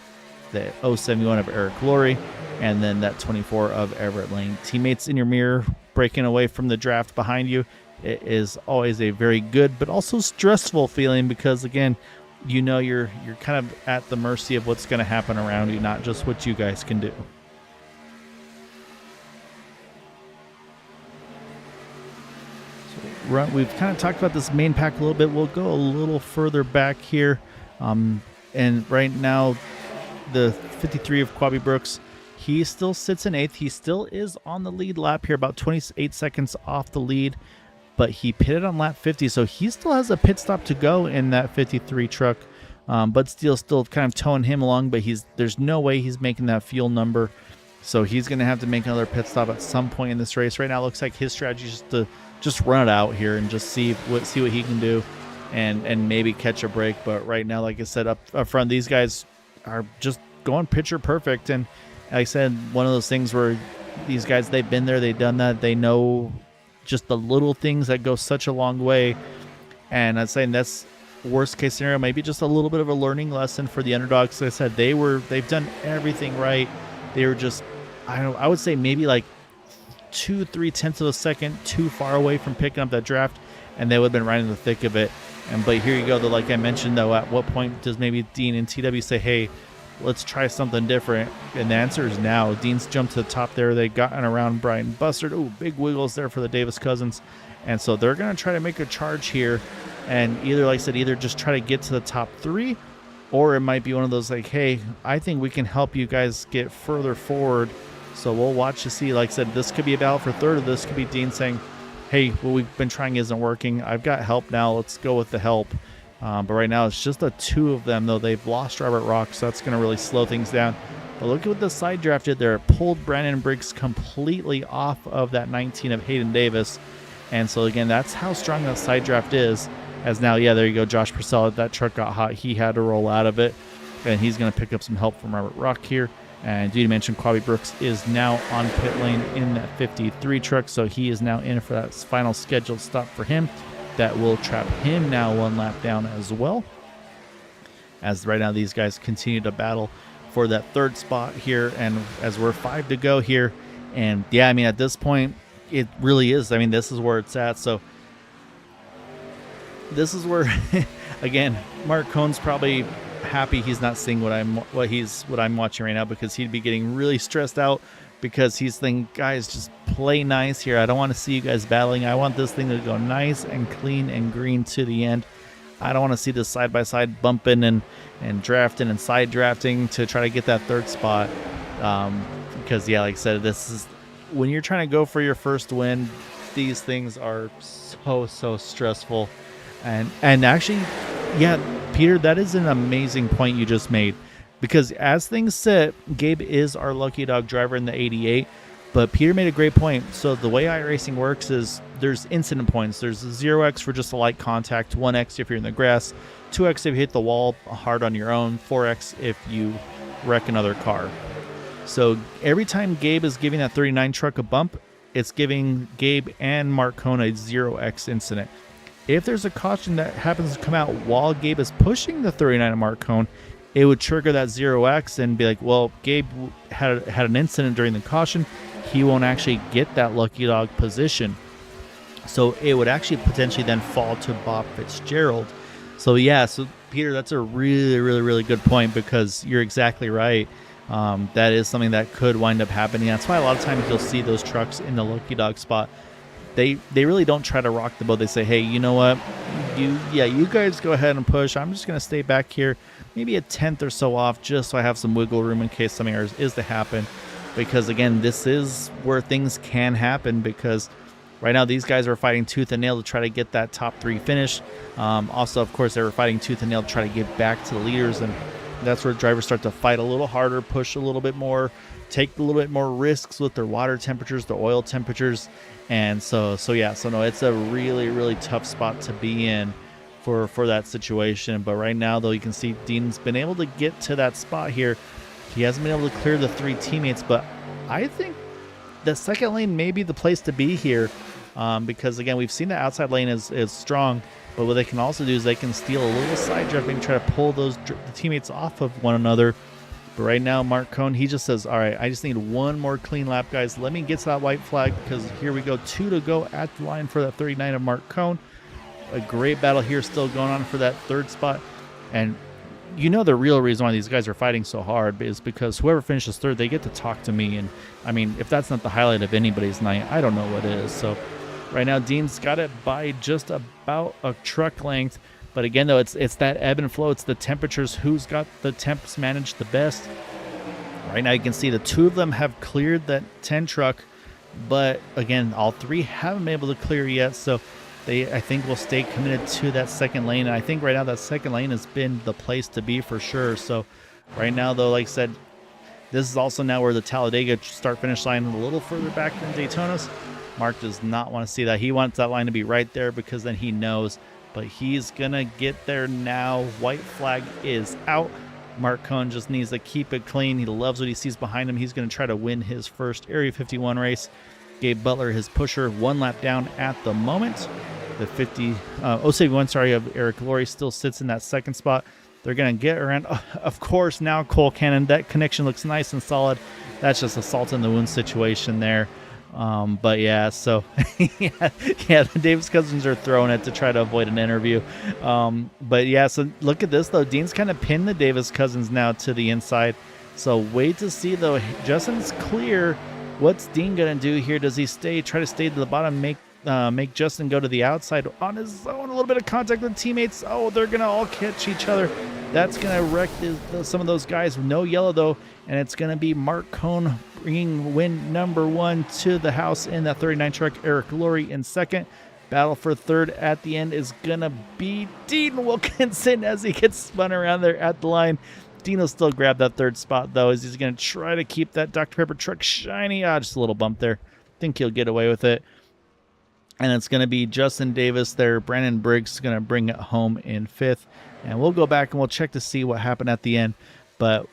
the 071 of Eric Laurie, and then that 24 of Everett Lane. Teammates in your mirror breaking away from the draft behind you, it is always a very good but also stressful feeling, because again, you know you're kind of at the mercy of what's going to happen around you, not just what you guys can do. So we've kind of talked about this main pack a little bit. We'll go a little further back here, and right now the 53 of Quabi Brooks, he still sits in 8th. He still is on the lead lap here, about 28 seconds off the lead, but he pitted on lap 50, so he still has a pit stop to go in that 53 truck, but still kind of towing him along, but there's no way he's making that fuel number, so he's going to have to make another pit stop at some point in this race. Right now it looks like his strategy is to just run it out here and just see what he can do and maybe catch a break. But right now, like I said, up front, these guys are just going picture perfect, and like I said, one of those things where these guys, they've been there, they've done that, they know just the little things that go such a long way. And I'd say that's worst case scenario, maybe just a little bit of a learning lesson for the underdogs. Like I said, they've done everything right. They were just, I would say maybe like 2-3 tenths of a second too far away from picking up that draft, and they would have been right in the thick of it. But here you go, though, like I mentioned, though, at what point does maybe Dean and TW say, hey, let's try something different? And the answer is now. Dean's jumped to the top there. They gotten around Brian Bussard. Ooh, big wiggles there for the Davis cousins. And so they're going to try to make a charge here. And either, like I said, either just try to get to the top 3, or it might be one of those like, hey, I think we can help you guys get further forward. So we'll watch to see. Like I said, this could be a battle for third, or this could be Dean saying, hey, what we've been trying isn't working. I've got help now. Let's go with the help. But right now, it's just the 2 of them, though. They've lost Robert Rock, so that's going to really slow things down. But look at what the side draft did there. It pulled Brandon Briggs completely off of that 19 of Hayden Davis. And so, again, that's how strong that side draft is. As now, yeah, there you go, Josh Purcell. That truck got hot. He had to roll out of it. And he's going to pick up some help from Robert Rock here. And duty mentioned Quabi Brooks is now on pit lane in that 53 truck. So he is now in for that final scheduled stop for him. That will trap him now 1 lap down as well. As right now these guys continue to battle for that 3rd spot here. And as we're 5 to go here. And yeah, I mean, at this point, it really is. I mean, this is where it's at. So this is where, again, Mark Cohn's probably happy he's not seeing what I'm watching right now, because he'd be getting really stressed out because he's thinking, guys, just play nice here. I don't want to see you guys battling. I want this thing to go nice and clean and green to the end. I don't want to see this side-by-side bumping and drafting and side drafting to try to get that 3rd spot. Because, yeah, like I said, this is when you're trying to go for your first win, these things are so stressful. And actually, yeah, Peter, that is an amazing point you just made, because as things sit, Gabe is our lucky dog driver in the 88, but Peter made a great point. So the way iRacing works is there's incident points. There's 0x for just a light contact, 1x if you're in the grass, 2x if you hit the wall hard on your own, 4x if you wreck another car. So every time Gabe is giving that 39 truck a bump, it's giving Gabe and Mark Cohn a 0x incident. If there's a caution that happens to come out while Gabe is pushing the 39 at Mark Cohn, it would trigger that 0x and be like, well, Gabe had an incident during the caution. He won't actually get that lucky dog position. So it would actually potentially then fall to Bob Fitzgerald. So yeah, so Peter, that's a really good point, because you're exactly right. That is something that could wind up happening. That's why a lot of times you'll see those trucks in the lucky dog spot. They really don't try to rock the boat. They say, hey, you know what? You guys go ahead and push. I'm just going to stay back here, maybe a 10th or so off, just so I have some wiggle room in case something is to happen. Because, again, this is where things can happen, because right now these guys are fighting tooth and nail to try to get that top 3 finish. Also, of course, they were fighting tooth and nail to try to get back to the leaders, and that's where drivers start to fight a little harder, push a little bit more, take a little bit more risks with their water temperatures, their oil temperatures. And so no, it's a really tough spot to be in for that situation. But right now, though, you can see Dean's been able to get to that spot here. He hasn't been able to clear the 3 teammates, but I think the second lane may be the place to be here, because, again, we've seen the outside lane is strong, but what they can also do is they can steal a little side drift and try to pull the teammates off of one another. But right now, Mark Cohn, he just says, all right, I just need one more clean lap, guys. Let me get to that white flag, because here we go, 2 to go at the line for that 39 of Mark Cohn. A great battle here still going on for that 3rd spot. And you know the real reason why these guys are fighting so hard is because whoever finishes 3rd, they get to talk to me. And, I mean, if that's not the highlight of anybody's night, I don't know what is. So right now, Dean's got it by just about a truck length. But again, though, it's that ebb and flow. It's the temperatures. Who's got the temps managed the best? Right now, you can see the 2 of them have cleared that 10 truck. But again, all 3 haven't been able to clear yet. So they, I think, will stay committed to that second lane. And I think right now that second lane has been the place to be for sure. So right now, though, like I said, this is also now where the Talladega start-finish line a little further back than Daytona's. Mark does not want to see that. He wants that line to be right there, because then he knows. But he's going to get there now. White flag is out. Mark Cohn just needs to keep it clean. He loves what he sees behind him. He's going to try to win his first Area 51 race. Gabe Butler, his pusher, 1 lap down at the moment. The 71 of Eric Laurie still sits in that 2nd spot. They're going to get around. Of course, now Cole Cannon. That connection looks nice and solid. That's just a salt in the wound situation there. But yeah, so yeah, the Davis cousins are throwing it to try to avoid an interview. But yeah, so look at this though. Dean's kind of pinned the Davis cousins now to the inside. So wait to see though. Justin's clear. What's Dean gonna do here? Does he try to stay to the bottom, make Justin go to the outside on his own? A little bit of contact with teammates. Oh, they're gonna all catch each other. That's gonna wreck some of those guys. No yellow though, and it's gonna be Mark Cohn bringing win number 1 to the house in that 39 truck. Eric Laurie in second. Battle for third at the end is gonna be Dean Wilkinson as he gets spun around there at the line. Dean will still grab that third spot though, as he's gonna try to keep that Dr. Pepper truck shiny. Just a little bump there. Think he'll get away with it. And it's going to be Justin Davis there. Brandon Briggs is going to bring it home in fifth. And we'll go back and we'll check to see what happened at the end. But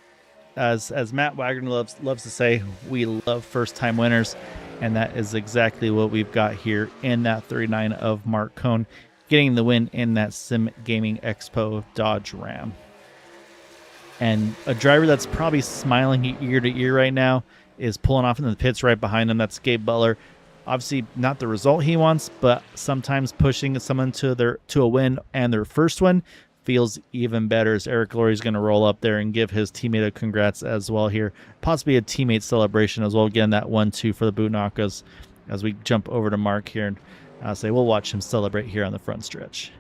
as Matt Wagner loves to say, we love first-time winners. And that is exactly what we've got here in that 39 of Mark Cohn, getting the win in that Sim Gaming Expo Dodge Ram. And a driver that's probably smiling ear to ear right now is pulling off in the pits right behind him. That's Gabe Butler. Obviously not the result he wants, but sometimes pushing someone to a win and their first one feels even better, as Eric Laurie is going to roll up there and give his teammate a congrats as well here. Possibly a teammate celebration as well. Again, that 1-2 for the Bootnakas as we jump over to Mark here. And say we'll watch him celebrate here on the front stretch.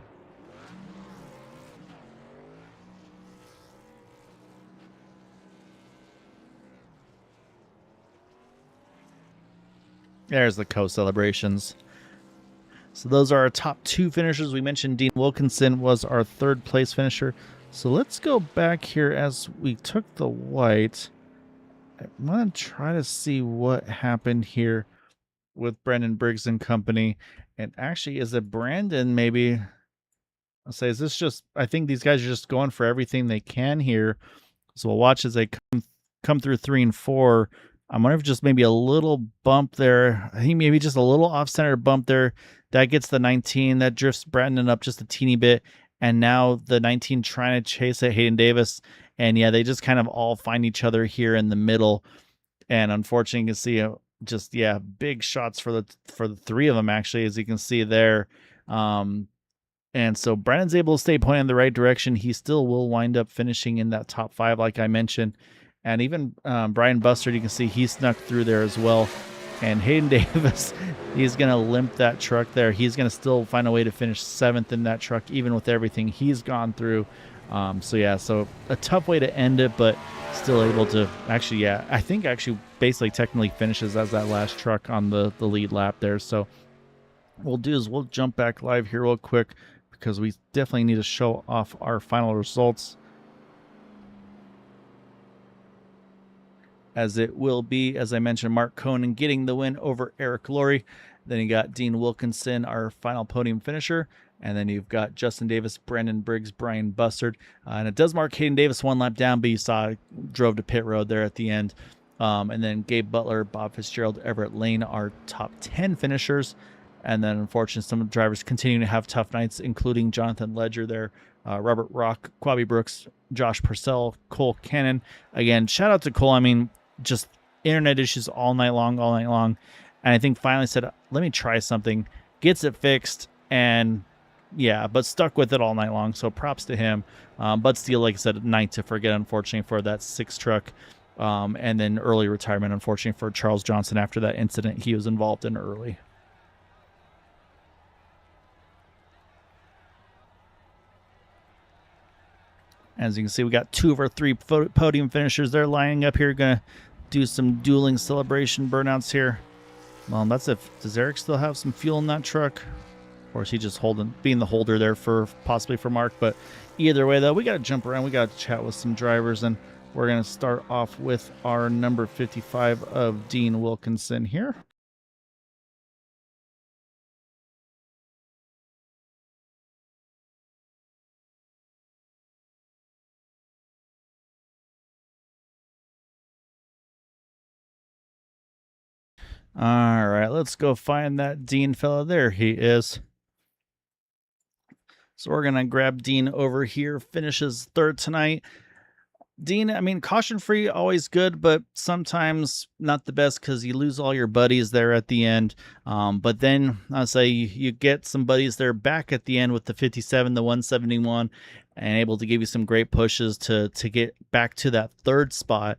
There's the co-celebrations. So those are our top 2 finishers. We mentioned Dean Wilkinson was our 3rd place finisher. So let's go back here as we took the white. I'm going to try to see what happened here with Brandon Briggs and company. And actually, is it Brandon maybe? I'll say, is this just, I think these guys are just going for everything they can here. So we'll watch as they come through 3 and 4. I'm wondering if just maybe a little bump there. I think maybe just a little off-center bump there. That gets the 19. That drifts Brandon up just a teeny bit. And now the 19 trying to chase at Hayden Davis. And yeah, they just kind of all find each other here in the middle. And unfortunately, you can see big shots for the 3 of them, actually, as you can see there. And so Brandon's able to stay pointing in the right direction. He still will wind up finishing in that top 5, like I mentioned. And even Brian Bustard, you can see he snuck through there as well. And Hayden Davis, he's going to limp that truck there. He's going to still find a way to finish 7th in that truck, even with everything he's gone through. So a tough way to end it, but still able to I think basically technically finishes as that last truck on the lead lap there. So what we'll do is we'll jump back live here real quick because we definitely need to show off our final results. As it will be, as I mentioned, Mark Cohn getting the win over Eric Laurie. Then you got Dean Wilkinson, our final podium finisher. And then you've got Justin Davis, Brandon Briggs, Brian Bustard. And it does mark Hayden Davis 1 lap down, but you saw drove to pit road there at the end. And then Gabe Butler, Bob Fitzgerald, Everett Lane, our top 10 finishers. And then, unfortunately, some of the drivers continuing to have tough nights, including Jonathan Ledger there, Robert Rock, Quabi Brooks, Josh Purcell, Cole Cannon. Again, shout out to Cole. I mean, just internet issues all night long. And I think finally said, let me try something, gets it fixed, and but stuck with it all night long. So props to him. But still, like I said, night to forget, unfortunately, for that 6 truck. And then early retirement, unfortunately, for Charles Johnson after that incident he was involved in early. As you can see, we got 2 of our 3 podium finishers there lining up here. Going to do some dueling celebration burnouts here. Well, does Eric still have some fuel in that truck? Or is he just being the holder there possibly for Mark? But either way, though, we got to jump around. We got to chat with some drivers. And we're going to start off with our number 55 of Dean Wilkinson here. All right, let's go find that Dean fella. There he is. So we're going to grab Dean over here. Finishes 3rd tonight. Dean, I mean, caution free, always good, but sometimes not the best because you lose all your buddies there at the end. But then I'll say you get some buddies there back at the end with the 57, the 171, and able to give you some great pushes to get back to that third spot.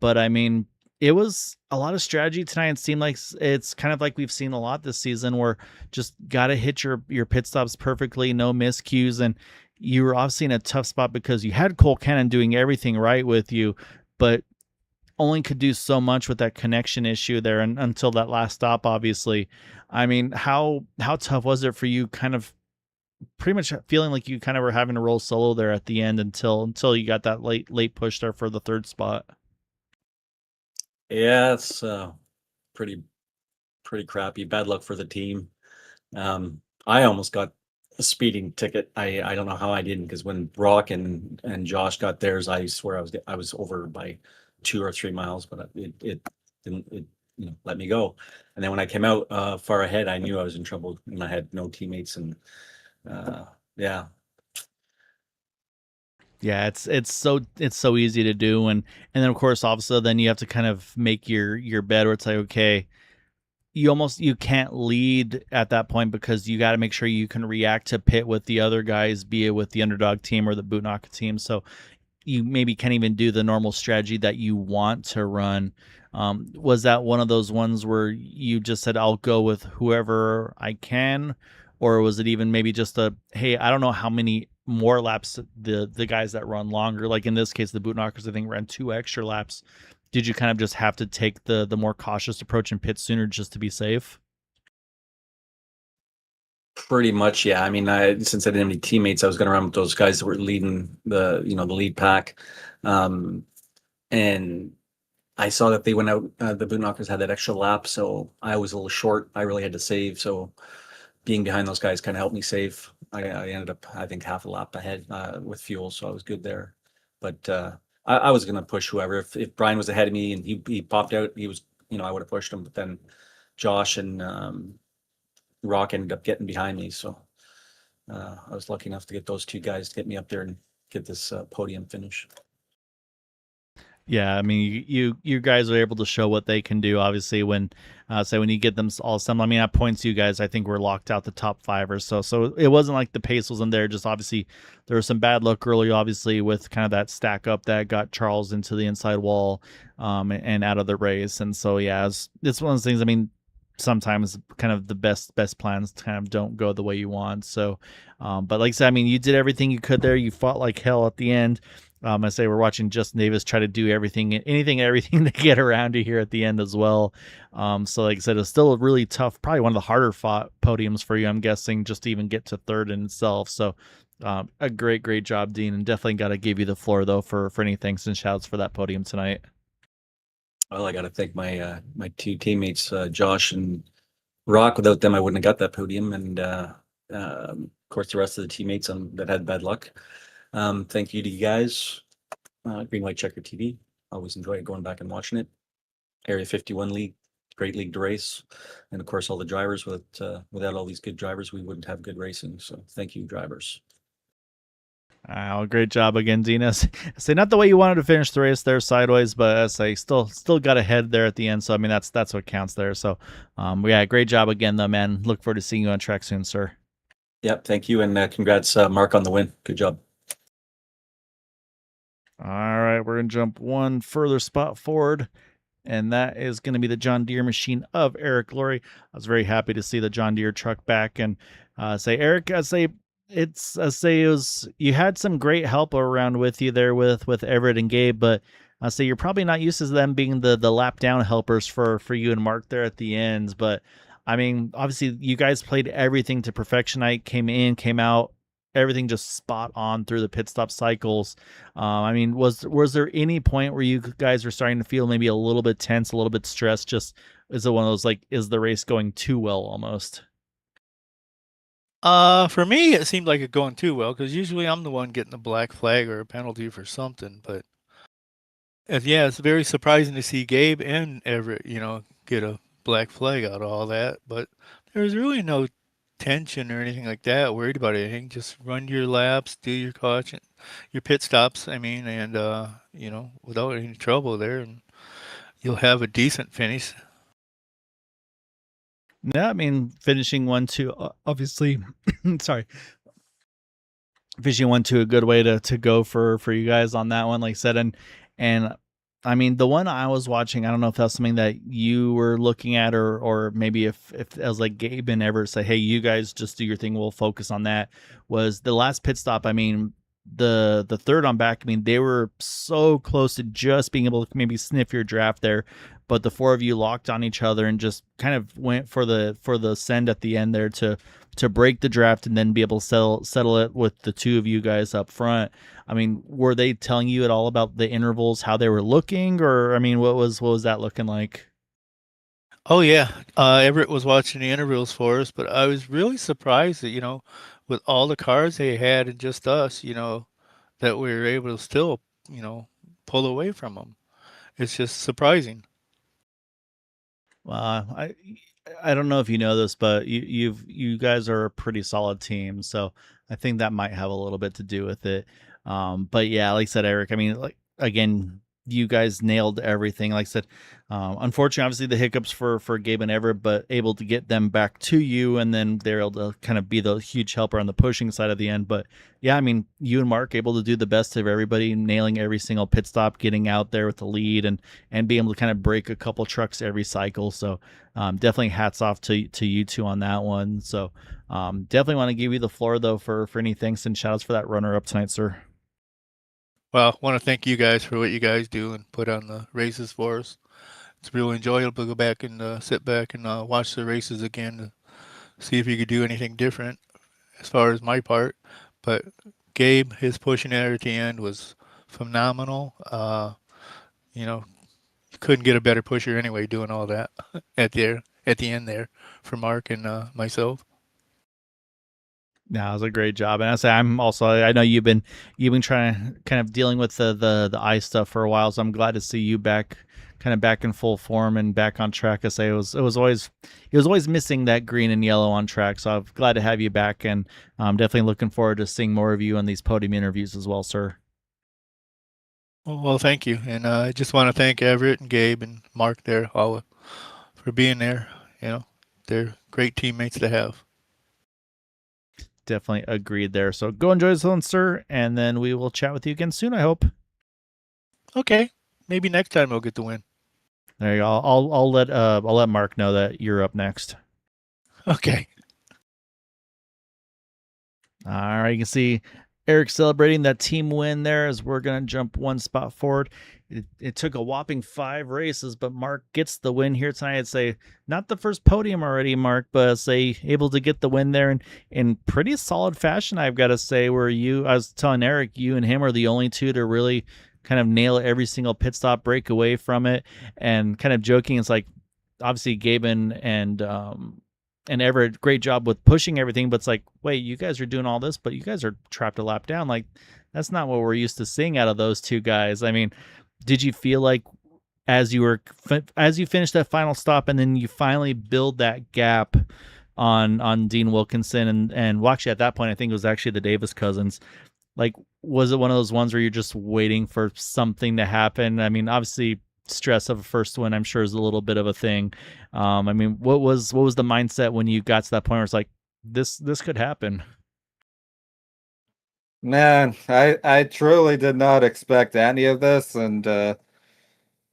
But I mean, it was a lot of strategy tonight. It seemed like it's kind of like we've seen a lot this season, where just got to hit your pit stops perfectly, no miscues, and you were obviously in a tough spot because you had Cole Cannon doing everything right with you, but only could do so much with that connection issue there, and until that last stop, obviously. I mean, how tough was it for you, kind of pretty much feeling like you kind of were having to roll solo there at the end until you got that late push there for the third spot? Yeah, it's pretty pretty crappy. Bad luck for the team. I almost got a speeding ticket. I don't know how I didn't, because when Brock and Josh got theirs, I swear I was over by 2 or 3 miles, but it didn't let me go. And then when I came out far ahead, I knew I was in trouble, and I had no teammates. And yeah, Yeah, it's so easy to do, and then of course also then you have to kind of make your bed where it's like, okay, you can't lead at that point because you got to make sure you can react to pit with the other guys, be it with the underdog team or the Bootnaka team. So you maybe can't even do the normal strategy that you want to run. Was that one of those ones where you just said, I'll go with whoever I can? Or was it even maybe just a, hey, I don't know how many more laps the guys that run longer, like in this case, the Bootknockers, I think ran 2 extra laps. Did you kind of just have to take the more cautious approach and pit sooner just to be safe? pretty much. Yeah, I mean, since I didn't have any teammates, I was going to run with those guys that were leading the lead pack. And I saw that they went out. The Boondockers had that extra lap, so I was a little short. I really had to save. So being behind those guys kind of helped me save. I ended up, I think, half a lap ahead with fuel, so I was good there. But I was going to push whoever. If Brian was ahead of me and he popped out, he was, I would have pushed him. But then Josh and Rock ended up getting behind me, so I was lucky enough to get those two guys to get me up there and get this podium finish. Yeah, I mean, you guys are able to show what they can do. Obviously, when say when you get them all assembled, I mean, at points, you guys, I think, were locked out the top five or so. So it wasn't like the pace wasn't there. Just obviously, there was some bad luck early, obviously, with kind of that stack up that got Charles into the inside wall, and out of the race. And so yeah, it's one of those things. I mean, sometimes kind of the best plans kind of don't go the way you want. So, but like I said, I mean, you did everything you could there. You fought like hell at the end. I say we're watching Justin Davis try to do everything to get around to here at the end as well. So like I said, it's still a really tough, probably one of the harder fought podiums for you, I'm guessing, just to even get to third in itself. So a great job, Dean, and definitely got to give you the floor though for any thanks and shouts for that podium tonight. Well, I got to thank my two teammates, Josh and Rock. Without them, I wouldn't have got that podium, and of course the rest of the teammates that had bad luck. Thank you to you guys. Green White Checker TV. Always enjoy going back and watching it. Area 51 League, great league to race, and of course all the drivers. Without all these good drivers, we wouldn't have good racing. So thank you, drivers. Oh, great job again, Dina. Say not the way you wanted to finish the race there sideways, but I say still got ahead there at the end. So I mean that's what counts there. So yeah, great job again though, man. Look forward to seeing you on track soon, sir. Yep, thank you, and congrats, Mark, on the win. Good job. All right, we're gonna jump one further spot forward, and that is going to be the John Deere machine of Eric Laurie. I was very happy to see the John Deere truck back, and say Eric, I say it was, you had some great help around with you there with Everett and Gabe, but I say you're probably not used to them being the lap down helpers for you and Mark there at the ends. But I mean, obviously you guys played everything to perfection. I came in, came out, everything just spot on through the pit stop cycles. I mean, was there any point where you guys were starting to feel maybe a little bit tense, a little bit stressed? Just is it one of those, like, is the race going too well almost? For me, it seemed like it going too well because usually I'm the one getting a black flag or a penalty for something. But yeah, it's very surprising to see Gabe and Everett, get a black flag out of all that. But there's really no tension or anything like that, worried about anything. Just run your laps, do your caution, your pit stops, I mean, and without any trouble there, and you'll have a decent finish. No, I mean finishing 1-2, obviously. Sorry, finishing 1-2 a good way to go for you guys on that one, like I said, and I mean the one I was watching. I don't know if that's something that you were looking at, or maybe if it was like Gabe and Everett say, hey, you guys just do your thing, we'll focus on that. Was the last pit stop? I mean, the third on back, I mean, they were so close to just being able to maybe sniff your draft there, but the four of you locked on each other and just kind of went for the send at the end there to break the draft and then be able to settle it with the two of you guys up front. I mean, were they telling you at all about the intervals, how they were looking, or I mean, what was that looking like? Oh yeah, Everett was watching the intervals for us, but I was really surprised that with all the cars they had and just us, that we were able to still pull away from them. It's just surprising. I don't know if you know this, but you guys are a pretty solid team, so I think that might have a little bit to do with it. But yeah, like I said, Eric, I mean, like again, you guys nailed everything. Like I said, unfortunately, obviously the hiccups for Gabe and Everett, but able to get them back to you, and then they're able to kind of be the huge helper on the pushing side of the end. But yeah, I mean, you and Mark able to do the best of everybody, nailing every single pit stop, getting out there with the lead, and being able to kind of break a couple trucks every cycle. So definitely hats off to you two on that one. So definitely want to give you the floor though for any thanks and shout outs for that runner up tonight, sir. Well, I want to thank you guys for what you guys do and put on the races for us. It's really enjoyable to go back and sit back and watch the races again to see if you could do anything different as far as my part. But Gabe, his pushing there at the end was phenomenal. You couldn't get a better pusher anyway doing all that at the end there for Mark and myself. Yeah, it was a great job, and I know you've been trying to kind of dealing with the eye stuff for a while, so I'm glad to see you back, kind of back in full form and back on track. I say it was always missing that green and yellow on track, so I'm glad to have you back, and I'm definitely looking forward to seeing more of you on these podium interviews as well, sir. Well, thank you, and I just want to thank Everett and Gabe and Mark there all for being there. They're great teammates to have. Definitely agreed there. So go enjoy this one, sir, and then we will chat with you again soon, I hope. Okay, maybe next time we'll get the win. There you go. I'll let Mark know that you're up next. Okay. All right, you can see Eric celebrating that team win there as we're going to jump one spot forward. It took a whopping 5 races, but Mark gets the win here tonight. I'd say not the first podium already, Mark, but say able to get the win there in pretty solid fashion, I've got to say, where I was telling Eric, you and him are the only two to really kind of nail every single pit stop, break away from it, and kind of joking. It's like, obviously Gabe and Everett, great job with pushing everything, but it's like, wait, you guys are doing all this, but you guys are trapped a lap down. Like, that's not what we're used to seeing out of those two guys. I mean, did you feel like as you finished that final stop and then you finally build that gap on Dean Wilkinson and well, actually at that point I think it was actually the Davis cousins, like, was it one of those ones where you're just waiting for something to happen? I mean, obviously stress of a first win, I'm sure, is a little bit of a thing. I mean, what was the mindset when you got to that point where it's like, this could happen? Man, I truly did not expect any of this, and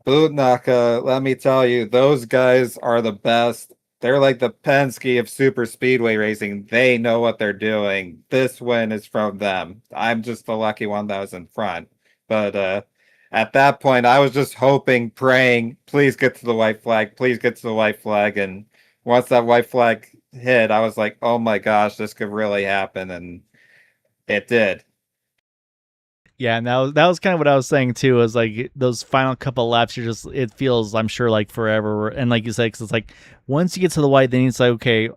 Bootnaka, let me tell you, those guys are the best. They're like the Penske of super speedway racing. They know what they're doing. This win is from them. I'm just the lucky one that was in front. But at that point, I was just hoping, praying, please get to the white flag, please get to the white flag. And once that white flag hit, I was like, oh my gosh, this could really happen. And it did. Yeah, and that was kind of what I was saying too. Was like those final couple laps, it feels, I'm sure, like forever. And like you said, 'cause it's like once you get to the white, then it's like, okay,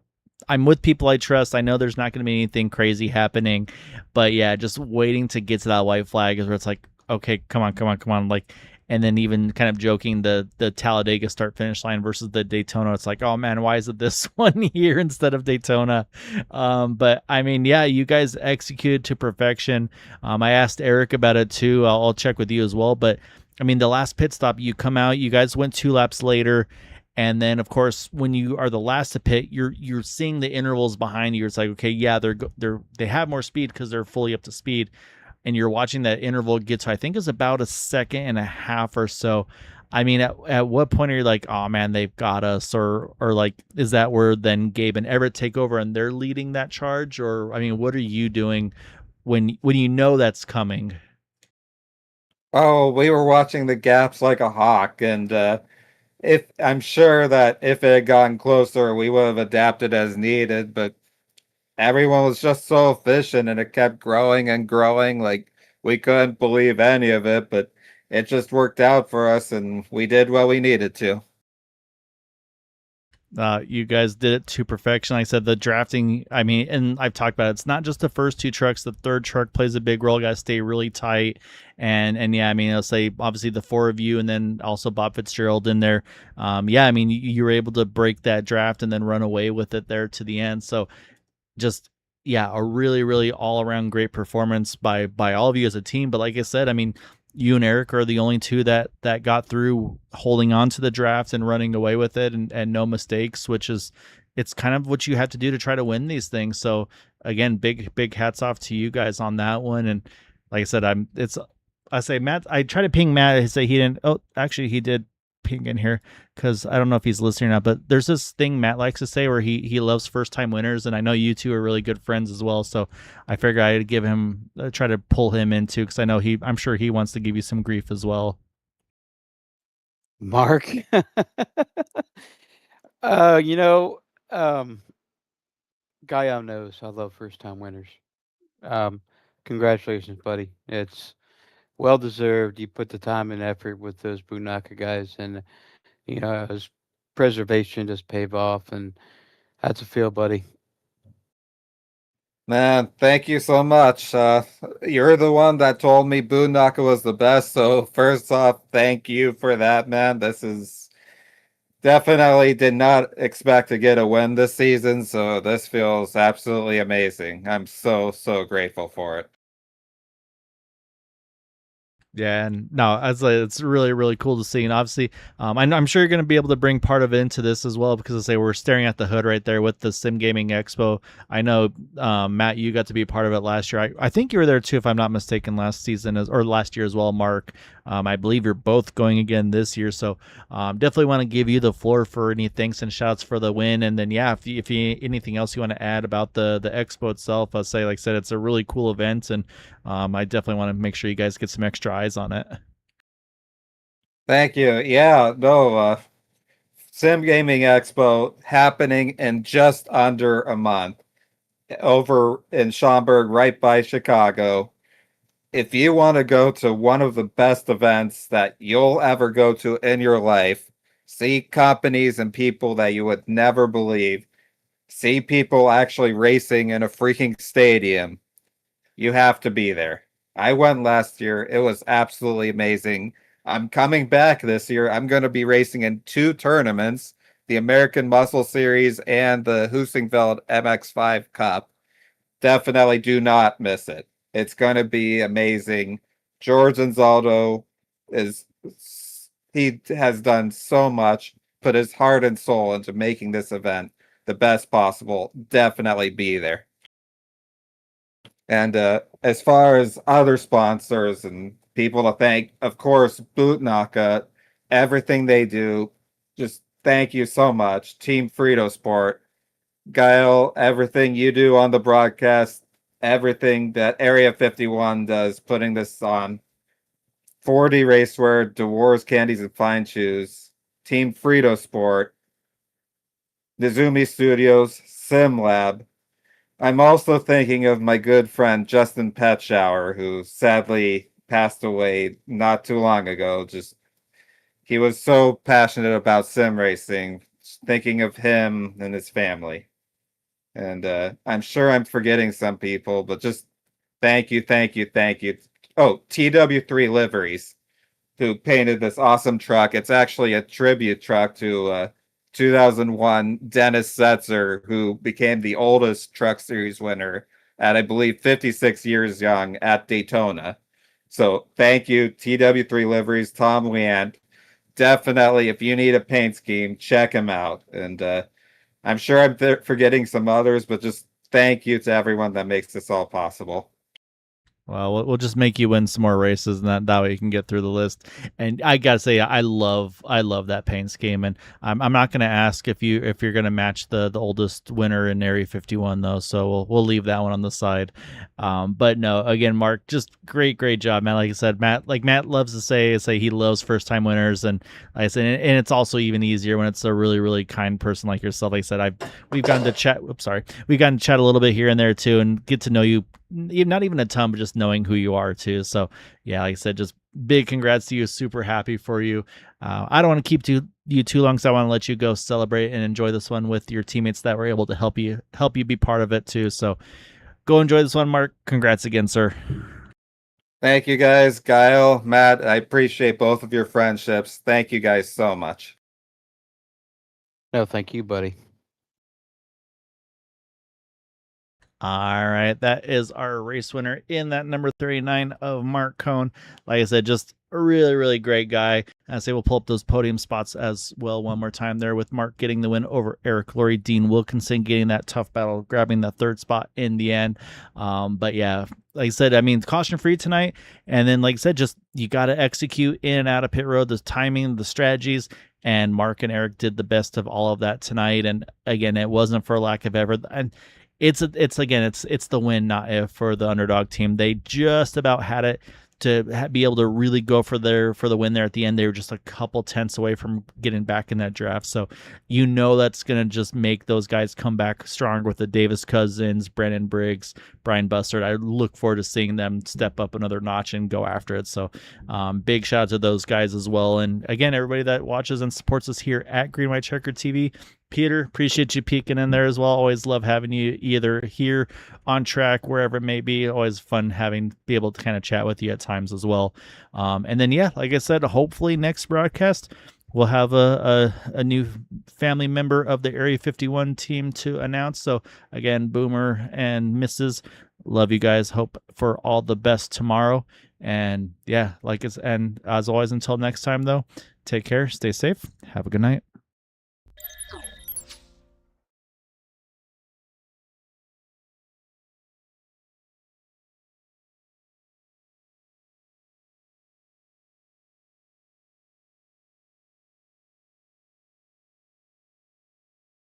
I'm with people I trust. I know there's not going to be anything crazy happening, but yeah, just waiting to get to that white flag is where it's like, okay, come on. Like And then even kind of joking the Talladega start finish line versus the Daytona. It's like, oh man, why is it this one here instead of Daytona? But I mean, yeah, you guys executed to perfection. I asked Eric about it too. I'll check with you as well. But I mean, the last pit stop, you come out, you guys went 2 laps later. And then, of course, when you are the last to pit, you're seeing the intervals behind you. It's like, okay, yeah, they have more speed because they're fully up to speed, and you're watching that interval get to, I think, is about a second and a half or so. I mean, at what point are you like, oh man, they've got us, or like, is that where then Gabe and Everett take over and they're leading that charge, or I mean, what are you doing when you know that's coming? Oh, we were watching the gaps like a hawk, and if I'm sure that if it had gotten closer, we would have adapted as needed, but everyone was just so efficient and it kept growing and growing. Like we couldn't believe any of it, but it just worked out for us and we did what we needed to. You guys did it to perfection. Like I said, the drafting, I mean, and I've talked about it, it's not just the first 2 trucks. The third truck plays a big role. Got to stay really tight. And yeah, I mean, I'll say obviously the 4 of you and then also Bob Fitzgerald in there. Yeah, I mean, you were able to break that draft and then run away with it there to the end. So just, yeah, a really, really all around great performance by all of you as a team. But like I said, I mean, you and Eric are the only 2 that got through holding on to the draft and running away with it and no mistakes, which is, it's kind of what you have to do to try to win these things. So again, big hats off to you guys on that one. And like I said, I say Matt, I try to ping Matt. I say he didn't. Oh, actually he did ping in here because I don't know if he's listening or not, but there's this thing Matt likes to say where he loves first time winners, and I know you 2 are really good friends as well, so I figure I'd give him try to pull him into, because I know I'm sure he wants to give you some grief as well. Mark, you know, Guy knows I love first time winners. Um, Congratulations, buddy. It's well deserved. You put the time and effort with those Bunaka guys, and his preservation just paid off, and that's a feel, buddy. Man, thank you so much. You're the one that told me Boonaka was the best, so first off, thank you for that, man. This is definitely did not expect to get a win this season, so this feels absolutely amazing. I'm so grateful for it. Yeah, and no, it's really, really cool to see. And obviously, I'm sure you're going to be able to bring part of it into this as well, because I say we're staring at the hood right there with the Sim Gaming Expo. I know, Matt, you got to be part of it last year. I think you were there too, if I'm not mistaken, last season or last year as well, Mark. I believe you're both going again this year, so definitely want to give you the floor for any thanks and shouts for the win. And then yeah, if you anything else you want to add about the expo itself, I'll say, like I said, it's a really cool event, and I definitely want to make sure you guys get some extra eyes on it. Thank you. Yeah, no, Sim Gaming Expo happening in just under a month over in Schaumburg, right by Chicago. If you want to go to one of the best events that you'll ever go to in your life, see companies and people that you would never believe, see people actually racing in a freaking stadium, you have to be there. I went last year. It was absolutely amazing. I'm coming back this year. I'm going to be racing in 2 tournaments, the American Muscle Series and the Husingfeld MX5 Cup. Definitely do not miss it. It's going to be amazing. George Anzaldo he has done so much, put his heart and soul into making this event the best possible. Definitely be there. And as far as other sponsors and people to thank, of course, Bootnaka, everything they do, just thank you so much. Team Frito Sport, Gail, everything you do on the broadcast, everything that Area 51 does, putting this on. 4D Racewear, DeWars Candies and Fine Shoes, Team Frito Sport, Nizumi Studios, SimLab. I'm also thinking of my good friend Justin Petschauer, who sadly passed away not too long ago. Just he was so passionate about sim racing. Just thinking of him and his family. And I'm sure I'm forgetting some people, but just thank you. Oh, TW3 liveries. who painted this awesome truck. It's actually a tribute truck to 2001 Dennis Setzer, who became the oldest Truck Series winner at, I believe, 56 years young at Daytona. So thank you, TW3 Liveries, Tom Leand. Definitely, if you need a paint scheme, check him out. And I'm sure I'm forgetting some others, but just thank you to everyone that makes this all possible. Well, we'll just make you win some more races, and that way you can get through the list. And I gotta say, I love that paint scheme, and I'm not gonna ask if you're gonna match the oldest winner in Area 51 though, so we'll leave that one on the side. But no, again, Mark, just great job, man. Like I said, Matt loves to say he loves first time winners, and like I said, and it's also even easier when it's a really kind person like yourself. Like I said, we've gotten to chat. We've gotten to chat a little bit here and there too, and get to know you. Not even a ton, but just knowing who you are too. So yeah, like I said, just big congrats to you. Super happy for you. I don't want to keep you too long, so I want to let you go celebrate and enjoy this one with your teammates that were able to help you be part of it too. So go enjoy this one, Mark. Congrats again, sir. Thank you guys, Kyle, Matt. I appreciate both of your friendships. Thank you guys so much. No, thank you, buddy. All right, that is our race winner in that number 39 of Mark Cohn. Like I said, just a really great guy. I say we'll pull up those podium spots as well one more time there, with Mark getting the win over Eric Laurie, Dean Wilkinson getting that tough battle, grabbing that third spot in the end. But yeah, like I said, I mean, caution free tonight. And then, like I said, just you got to execute in and out of pit road, the timing, the strategies. And Mark and Eric did the best of all of that tonight. And again, it wasn't for lack of effort. And it's the win, not if, for the underdog team. They just about had it to be able to really go for the win there at the end. They were just a couple tenths away from getting back in that draft. So that's going to just make those guys come back stronger with the Davis Cousins, Brennan Briggs, Brian Bustard. I look forward to seeing them step up another notch and go after it. So big shout out to those guys as well. And again, everybody that watches and supports us here at Green White Checker TV. Peter, appreciate you peeking in there as well. Always love having you either here on track, wherever it may be. Always fun be able to kind of chat with you at times as well. And then, yeah, like I said, hopefully next broadcast we'll have a new family member of the Area 51 team to announce. So again, Boomer and Mrs., love you guys. Hope for all the best tomorrow. And yeah, and as always, until next time though, take care, stay safe, have a good night.